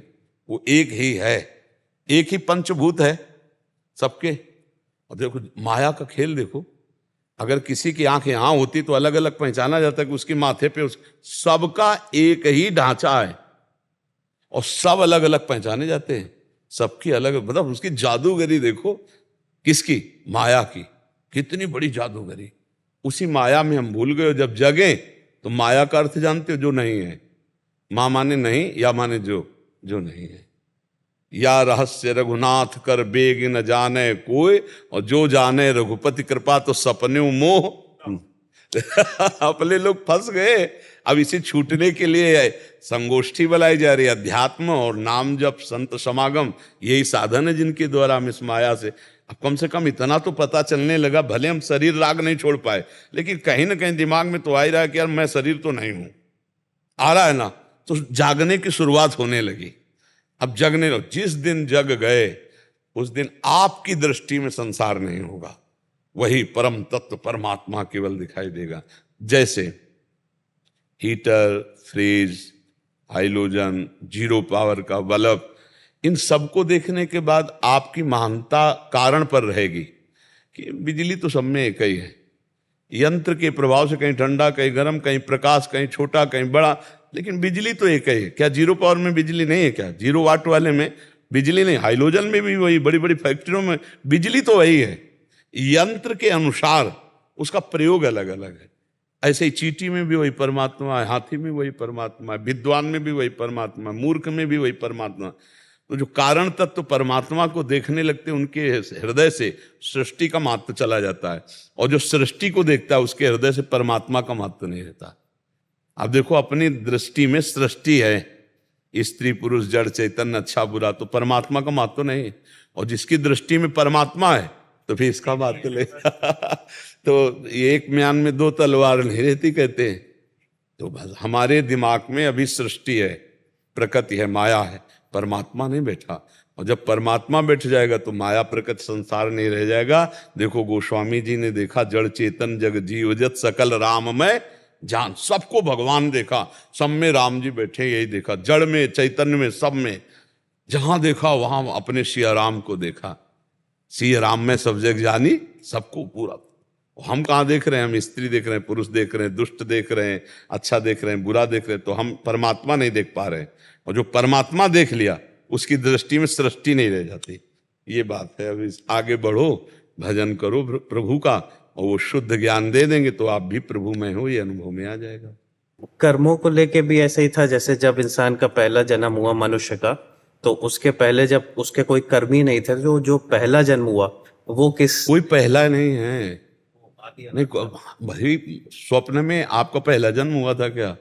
वो एक ही है। एक ही पंचभूत है सबके। और देखो माया का खेल देखो, अगर किसी की आंख यहां होती तो अलग अलग पहचाना जाता कि उसके माथे पे सबका एक ही ढांचा है और सब अलग अलग पहचाने जाते हैं, सबकी अलग, मतलब उसकी जादूगरी देखो, किसकी? माया की। कितनी बड़ी जादूगरी। उसी माया में हम भूल गए, जब जगे तो माया का अर्थ जानते हो, जो नहीं है। मां माने नहीं, या माने जो नहीं है। या रहस्य रघुनाथ कर बेग न जाने कोई, और जो जाने रघुपति कृपा तो सपने मोह। अपने लोग फंस गए। अब इसे छूटने के लिए संगोष्ठी बुलाई जा रही है, अध्यात्म और नाम जप संत समागम, यही साधन है जिनके द्वारा हम इस माया से, अब कम से कम इतना तो पता चलने लगा। भले हम शरीर राग नहीं छोड़ पाए, लेकिन कहीं ना कहीं दिमाग में तो आ ही रहा है कि यार मैं शरीर तो नहीं हूं, आ रहा है ना, तो जागने की शुरुआत होने लगी। अब जगने लो, जिस दिन जग गए उस दिन आपकी दृष्टि में संसार नहीं होगा, वही परम तत्व परमात्मा केवल दिखाई देगा। जैसे heater, fridge, halogen, zero power का बल्ब, इन सबको देखने के बाद आपकी महानता कारण पर रहेगी कि बिजली तो सब में एक ही है। यंत्र के प्रभाव से कहीं ठंडा, कहीं गर्म, कहीं प्रकाश, कहीं छोटा, कहीं बड़ा, लेकिन बिजली तो एक ही है। क्या जीरो पावर में बिजली नहीं है? क्या जीरो वाट वाले में बिजली नहीं? हाइलोजन में भी वही, बड़ी बड़ी फैक्ट्रियों में बिजली तो वही है, यंत्र के अनुसार उसका प्रयोग अलग अलग है। ऐसे ही चींटी में भी वही परमात्मा है, हाथी में वही परमात्मा है, विद्वान में भी वही परमात्मा है, मूर्ख में भी वही परमात्मा। तो जो कारण तत्व परमात्मा को देखने लगते हैं, उनके हृदय से सृष्टि का महत्व चला जाता है, और जो सृष्टि को देखता है उसके हृदय से परमात्मा का महत्व नहीं रहता। अब देखो, अपनी दृष्टि में सृष्टि है, स्त्री पुरुष जड़ चैतन्य अच्छा बुरा, तो परमात्मा का महत्व नहीं। और जिसकी दृष्टि में परमात्मा है तो फिर इसका बात तो ले तो एक म्यान में दो तलवार नहीं रहती कहते हैं। तो बस हमारे दिमाग में अभी सृष्टि है, प्रकृति है, माया है, परमात्मा नहीं बैठा। और जब परमात्मा बैठ जाएगा तो माया प्रकृति संसार नहीं रह जाएगा। देखो गोस्वामी जी ने देखा, जड़ चेतन जग जीव जत सकल राम में जान, सबको भगवान देखा, सब में राम जी बैठे, यही देखा, जड़ में चैतन्य में सब में, जहां देखा वहां अपने सिया राम को देखा। सिया राम में सब जग जानी, सबको पूरा। हम कहाँ देख रहे हैं? हम स्त्री देख रहे हैं, पुरुष देख रहे हैं, दुष्ट देख रहे हैं, अच्छा देख रहे हैं, बुरा देख रहे हैं, तो हम परमात्मा नहीं देख पा रहे हैं। और जो परमात्मा देख लिया उसकी दृष्टि में सृष्टि नहीं रह जाती। ये बात है। अभी आगे बढ़ो, भजन करो प्रभु का, और वो शुद्ध ज्ञान दे देंगे तो आप भी प्रभु में हो, ये अनुभव में आ जाएगा। कर्मों को लेके भी ऐसे ही था, जैसे जब इंसान का पहला जन्म हुआ मनुष्य का, तो उसके पहले जब उसके कोई कर्म ही नहीं थे, जो पहला जन्म हुआ वो किस? कोई पहला नहीं है। नहीं, भाई स्वप्न में आपका पहला जन्म हुआ था क्या?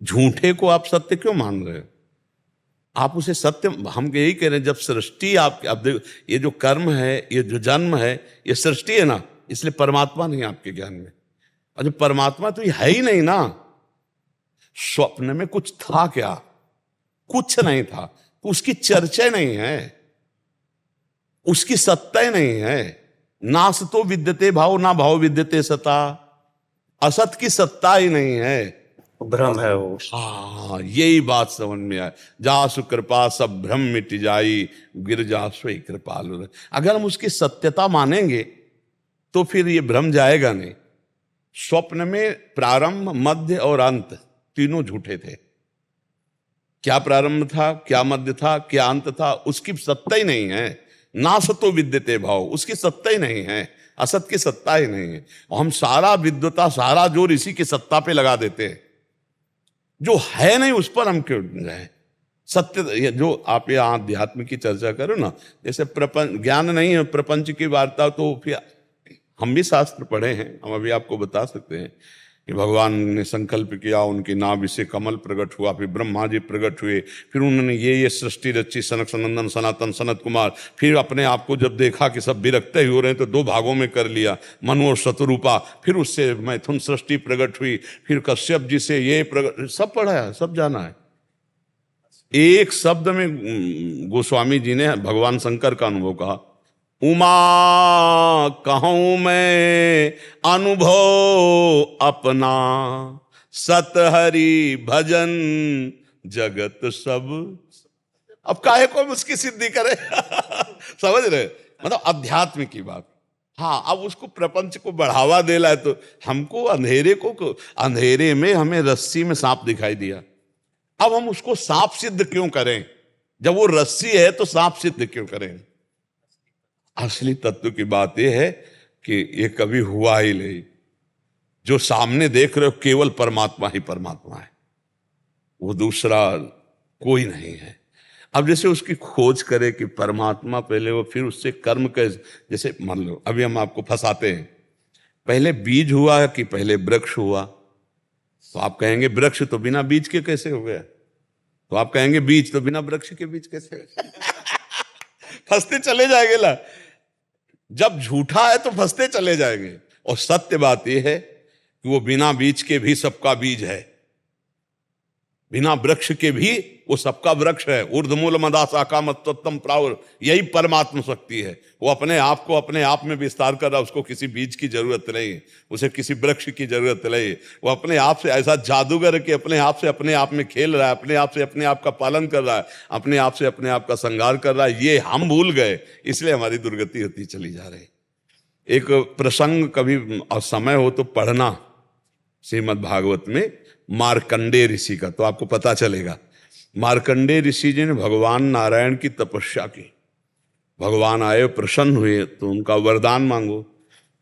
झूठे को आप सत्य क्यों मान रहे हो? आप उसे सत्य, हम यही कह रहे हैं, जब सृष्टि आप देखो, ये जो कर्म है, ये जो जन्म है, ये सृष्टि है ना, इसलिए परमात्मा नहीं आपके ज्ञान में। और जो परमात्मा तो ये है ही नहीं ना। स्वप्न में कुछ था क्या? कुछ नहीं था, तो उसकी चर्चा नहीं है, उसकी सत्ता ही नहीं है। नास तो विद्यते भाव, ना भाव विद्यते सता, असत की सत्ता ही नहीं है, भ्रम है वो। हाँ, यही बात समझ में आए। जासु कृपा सब भ्रम मिट जाई, गिर जासु कृपालु। अगर हम उसकी सत्यता मानेंगे तो फिर ये भ्रम जाएगा नहीं। स्वप्न में प्रारंभ, मध्य और अंत तीनों झूठे थे। क्या प्रारंभ था, क्या मध्य था, क्या अंत था, उसकी सत्ता ही नहीं है। नासतो विद्यते भाव, उसकी सत्ता ही नहीं है, असत की सत्ता ही नहीं है। और हम सारा विद्वता, सारा जोर इसी की सत्ता पे लगा देते हैं। जो है नहीं उस पर हम क्यों जाए? सत्य, जो आप यहाँ अध्यात्म की चर्चा करो ना, जैसे प्रपंच ज्ञान नहीं है, प्रपंच की वार्ता, तो फिर हम भी शास्त्र पढ़े हैं, हम अभी आपको बता सकते हैं कि भगवान ने संकल्प किया, उनकी नाभि से कमल प्रकट हुआ, फिर ब्रह्मा जी प्रकट हुए, फिर उन्होंने ये सृष्टि रची, सनक सनंदन सनातन सनत कुमार। फिर अपने आप को जब देखा कि सब विरक्ते हो रहे हैं तो दो भागों में कर लिया, मनु और शतरूपा। फिर उससे मैथुन सृष्टि प्रकट हुई, फिर कश्यप जी से ये प्रकट, सब पढ़ा है, सब जाना है। एक शब्द में गोस्वामी जी ने भगवान शंकर का अनुभव कहा, उमा कहूं मैं अनुभव अपना, सत हरि भजन जगत सब। अब काहे को उसकी सिद्धि करे समझ रहे? मतलब अध्यात्म की बात। हाँ, अब उसको प्रपंच को बढ़ावा दे रहा है तो हमको अंधेरे में हमें रस्सी में सांप दिखाई दिया, अब हम उसको सांप सिद्ध क्यों करें? जब वो रस्सी है तो सांप सिद्ध क्यों करें? असली तत्व की बात यह है कि ये कभी हुआ ही नहीं। जो सामने देख रहे हो केवल परमात्मा ही परमात्मा है, वो दूसरा कोई नहीं है। अब जैसे उसकी खोज करे कि परमात्मा पहले वो, फिर उससे कर्म कैसे, जैसे मान लो अभी हम आपको फंसाते हैं, पहले बीज हुआ कि पहले वृक्ष हुआ? तो आप कहेंगे वृक्ष तो बिना बीज के कैसे हो गया? तो आप कहेंगे बीज तो बिना वृक्ष के बीज कैसे हो गया? फंसते चले जाएंगे ला। जब झूठा है तो फंसते चले जाएंगे, और सत्य बात यह है कि वो बिना बीज के भी सबका बीज है, बिना वृक्ष के भी वो सबका वृक्ष है। ऊर्ध्वमूल मदा शाखा मत्तम प्रावुर, यही परमात्मा शक्ति है। वो अपने आप को अपने आप में विस्तार कर रहा है, उसको किसी बीज की जरूरत नहीं, उसे किसी वृक्ष की जरूरत नहीं। वो अपने आप से ऐसा जादूगर कि अपने आप से अपने आप में खेल रहा है, अपने आप से अपने आप का पालन कर रहा है, अपने आप से अपने आप का श्रृंगार कर रहा है। ये हम भूल गए, इसलिए हमारी दुर्गति होती चली जा रही। एक प्रसंग कभी समय हो तो पढ़ना श्रीमद् भागवत में मार्कंडेय ऋषि का, तो आपको पता चलेगा। मार्कंडेय ऋषि जी ने भगवान नारायण की तपस्या की, भगवान आए, प्रसन्न हुए, तो उनका वरदान मांगो।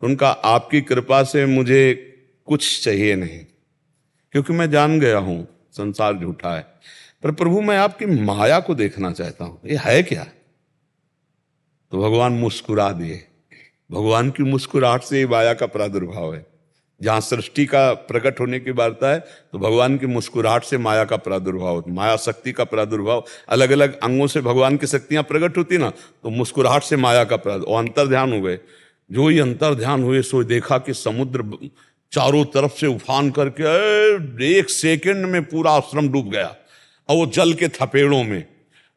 तो उनका आपकी कृपा से मुझे कुछ चाहिए नहीं, क्योंकि मैं जान गया हूं संसार झूठा है, पर प्रभु मैं आपकी माया को देखना चाहता हूं, ये है क्या? तो भगवान मुस्कुरा दिए। भगवान की मुस्कुराहट से माया का प्रादुर्भाव है। जहां सृष्टि का प्रकट होने की वार्ता है तो भगवान की मुस्कुराहट से माया का प्रादुर्भाव, माया शक्ति का प्रादुर्भाव। अलग अलग अंगों से भगवान की शक्तियां प्रकट होती ना, तो मुस्कुराहट से माया का प्रादुर्भाव, अंतर ध्यान हो गए। जो ही अंतर ध्यान हुए सो देखा कि समुद्र चारों तरफ से उफान करके 1 सेकंड में पूरा आश्रम डूब गया, और वो जल के थपेड़ों में,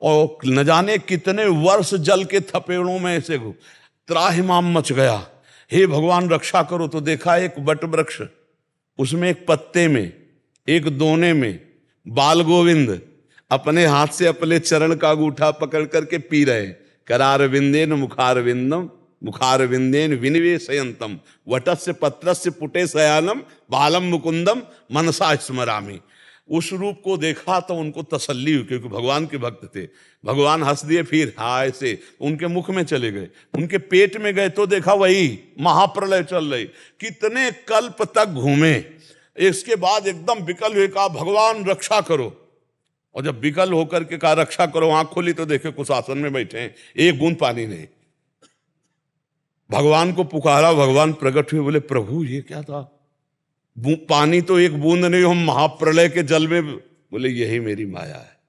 और न जाने कितने वर्ष जल के थपेड़ों में से त्राहिमाम मच गया। हे भगवान रक्षा करो। तो देखा एक वट वृक्ष, उसमें एक पत्ते में, एक दोने में बाल गोविंद अपने हाथ से अपने चरण का अंगूठा पकड़ करके पी रहे। करार विंदेन मुखार विंदम मुखार विंदेन विनिवेशयंतम वटस्य पत्रस्य पुटे शयानम बालम मुकुंदम मनसा स्मरामि। उस रूप को देखा तो उनको तसल्ली हुई, क्योंकि भगवान के भक्त थे। भगवान हंस दिए, फिर हाय से उनके मुख में चले गए, उनके पेट में गए तो देखा वही महाप्रलय चल रही। कितने कल्प तक घूमे, इसके बाद एकदम विकल हुए, कहा भगवान रक्षा करो। और जब विकल होकर के कहा रक्षा करो, आंख खोली तो देखे कुछ आसन में बैठे हैं, एक बूंद पानी नहीं। भगवान को पुकारा, भगवान प्रकट हुए, बोले प्रभु ये क्या था? पानी तो एक बूंद नहीं, हम महाप्रलय के जल में। बोले यही मेरी माया है।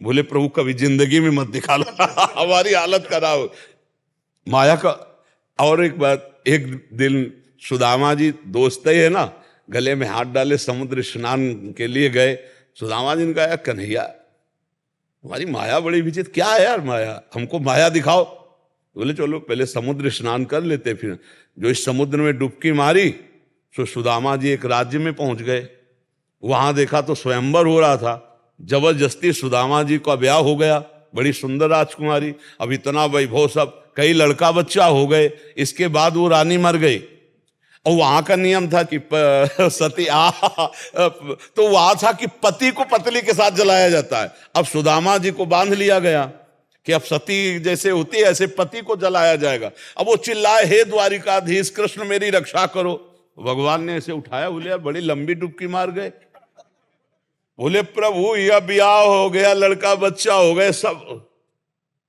बोले प्रभु कभी जिंदगी में मत दिखाना हमारी हालत कराओ माया का। और एक बात, एक दिन सुदामा जी दोस्त ही है ना, गले में हाथ डाले समुद्र स्नान के लिए गए। सुदामा जी ने कहा कन्हैया हमारी माया बड़ी विचित्र, क्या है यार माया, हमको माया दिखाओ। बोले चलो पहले समुद्र स्नान कर लेते। फिर जो इस समुद्र में डुबकी मारी, तो सुदामा जी एक राज्य में पहुंच गए। वहां देखा तो स्वयंवर हो रहा था, जबरदस्ती सुदामा जी का ब्याह हो गया, बड़ी सुंदर राजकुमारी। अब इतना वैभव, सब कई लड़का बच्चा हो गए। इसके बाद वो रानी मर गई, और वहां का नियम था कि सती तो वहां था कि पति को पत्नी के साथ जलाया जाता है। अब सुदामा जी को बांध लिया गया कि अब सती जैसे होती है ऐसे पति को जलाया जाएगा। अब वो चिल्लाए, हे द्वारिकाधीश कृष्ण मेरी रक्षा करो। भगवान ने ऐसे उठाया, बोले बड़ी लंबी डुबकी मार गए। बोले प्रभु यह ब्याह हो गया, लड़का बच्चा हो गए सब।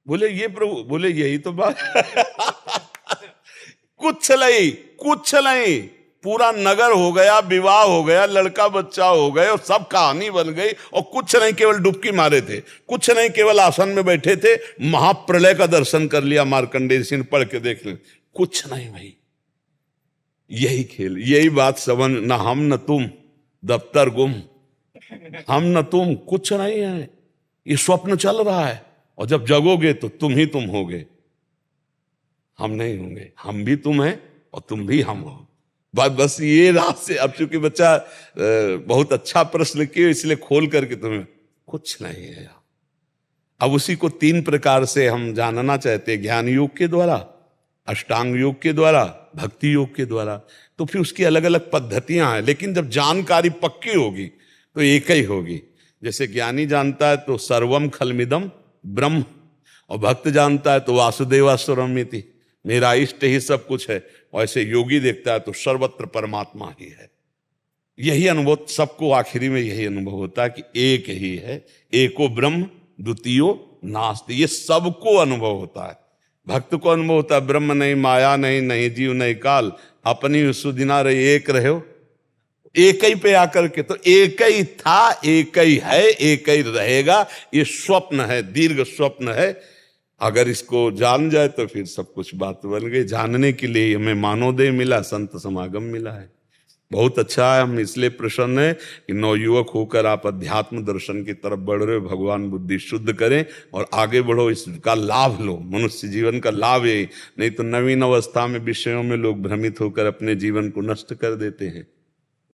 बोले ये प्रभु, बोले यही तो बात कुछ नहीं, पूरा नगर हो गया, विवाह हो गया, लड़का बच्चा हो गए, और सब कहानी बन गई। और कुछ नहीं, केवल डुबकी मारे थे, कुछ नहीं, केवल आसन में बैठे थे, महाप्रलय का दर्शन कर लिया। मार्कंडेय ऋषि ने पढ़ के देख लिया, कुछ नहीं भाई, यही खेल, यही बात समझ। न हम न तुम, दफ्तर गुम, हम न तुम, कुछ नहीं है, ये स्वप्न चल रहा है। और जब जगोगे तो तुम ही तुम होगे, हम नहीं होंगे। हम भी तुम हैं और तुम भी हम हो। बस ये रात से। अब चूंकि बच्चा बहुत अच्छा प्रश्न किया, इसलिए खोल करके तुम्हें, कुछ नहीं है। अब उसी को 3 प्रकार से हम जानना चाहते हैं, ज्ञान योग के द्वारा, अष्टांग योग के द्वारा, भक्ति योग के द्वारा। तो फिर उसकी अलग अलग पद्धतियां हैं, लेकिन जब जानकारी पक्की होगी तो एक ही होगी। जैसे ज्ञानी जानता है तो सर्वम खलमिदम ब्रह्म, और भक्त जानता है तो वासुदेवा स्वरमिति, मेरा इष्ट ही सब कुछ है। वैसे योगी देखता है तो सर्वत्र परमात्मा ही है। यही अनुभव सबको आखिरी में यही अनुभव होता है कि एक ही है, एको ब्रह्म द्वितीयो नास्ति। ये सबको अनुभव होता है। भक्त को अनुभव होता है ब्रह्म नहीं, माया नहीं, नहीं जीव नहीं काल, अपनी सुदिना रहे एक रहे हो, एक ही पे आकर के। तो एक ही था, एक ही है, एक ही रहेगा। ये स्वप्न है, दीर्घ स्वप्न है। अगर इसको जान जाए तो फिर सब कुछ बात बन गई। जानने के लिए हमें मानवदेह मिला, संत समागम मिला है। बहुत अच्छा है। हम इसलिए प्रसन्न है कि नवयुवक होकर आप अध्यात्म दर्शन की तरफ बढ़ रहे हो। भगवान बुद्धि शुद्ध करें और आगे बढ़ो, इसका लाभ लो। मनुष्य जीवन का लाभ यही, नहीं तो नवीन अवस्था में विषयों में लोग भ्रमित होकर अपने जीवन को नष्ट कर देते हैं।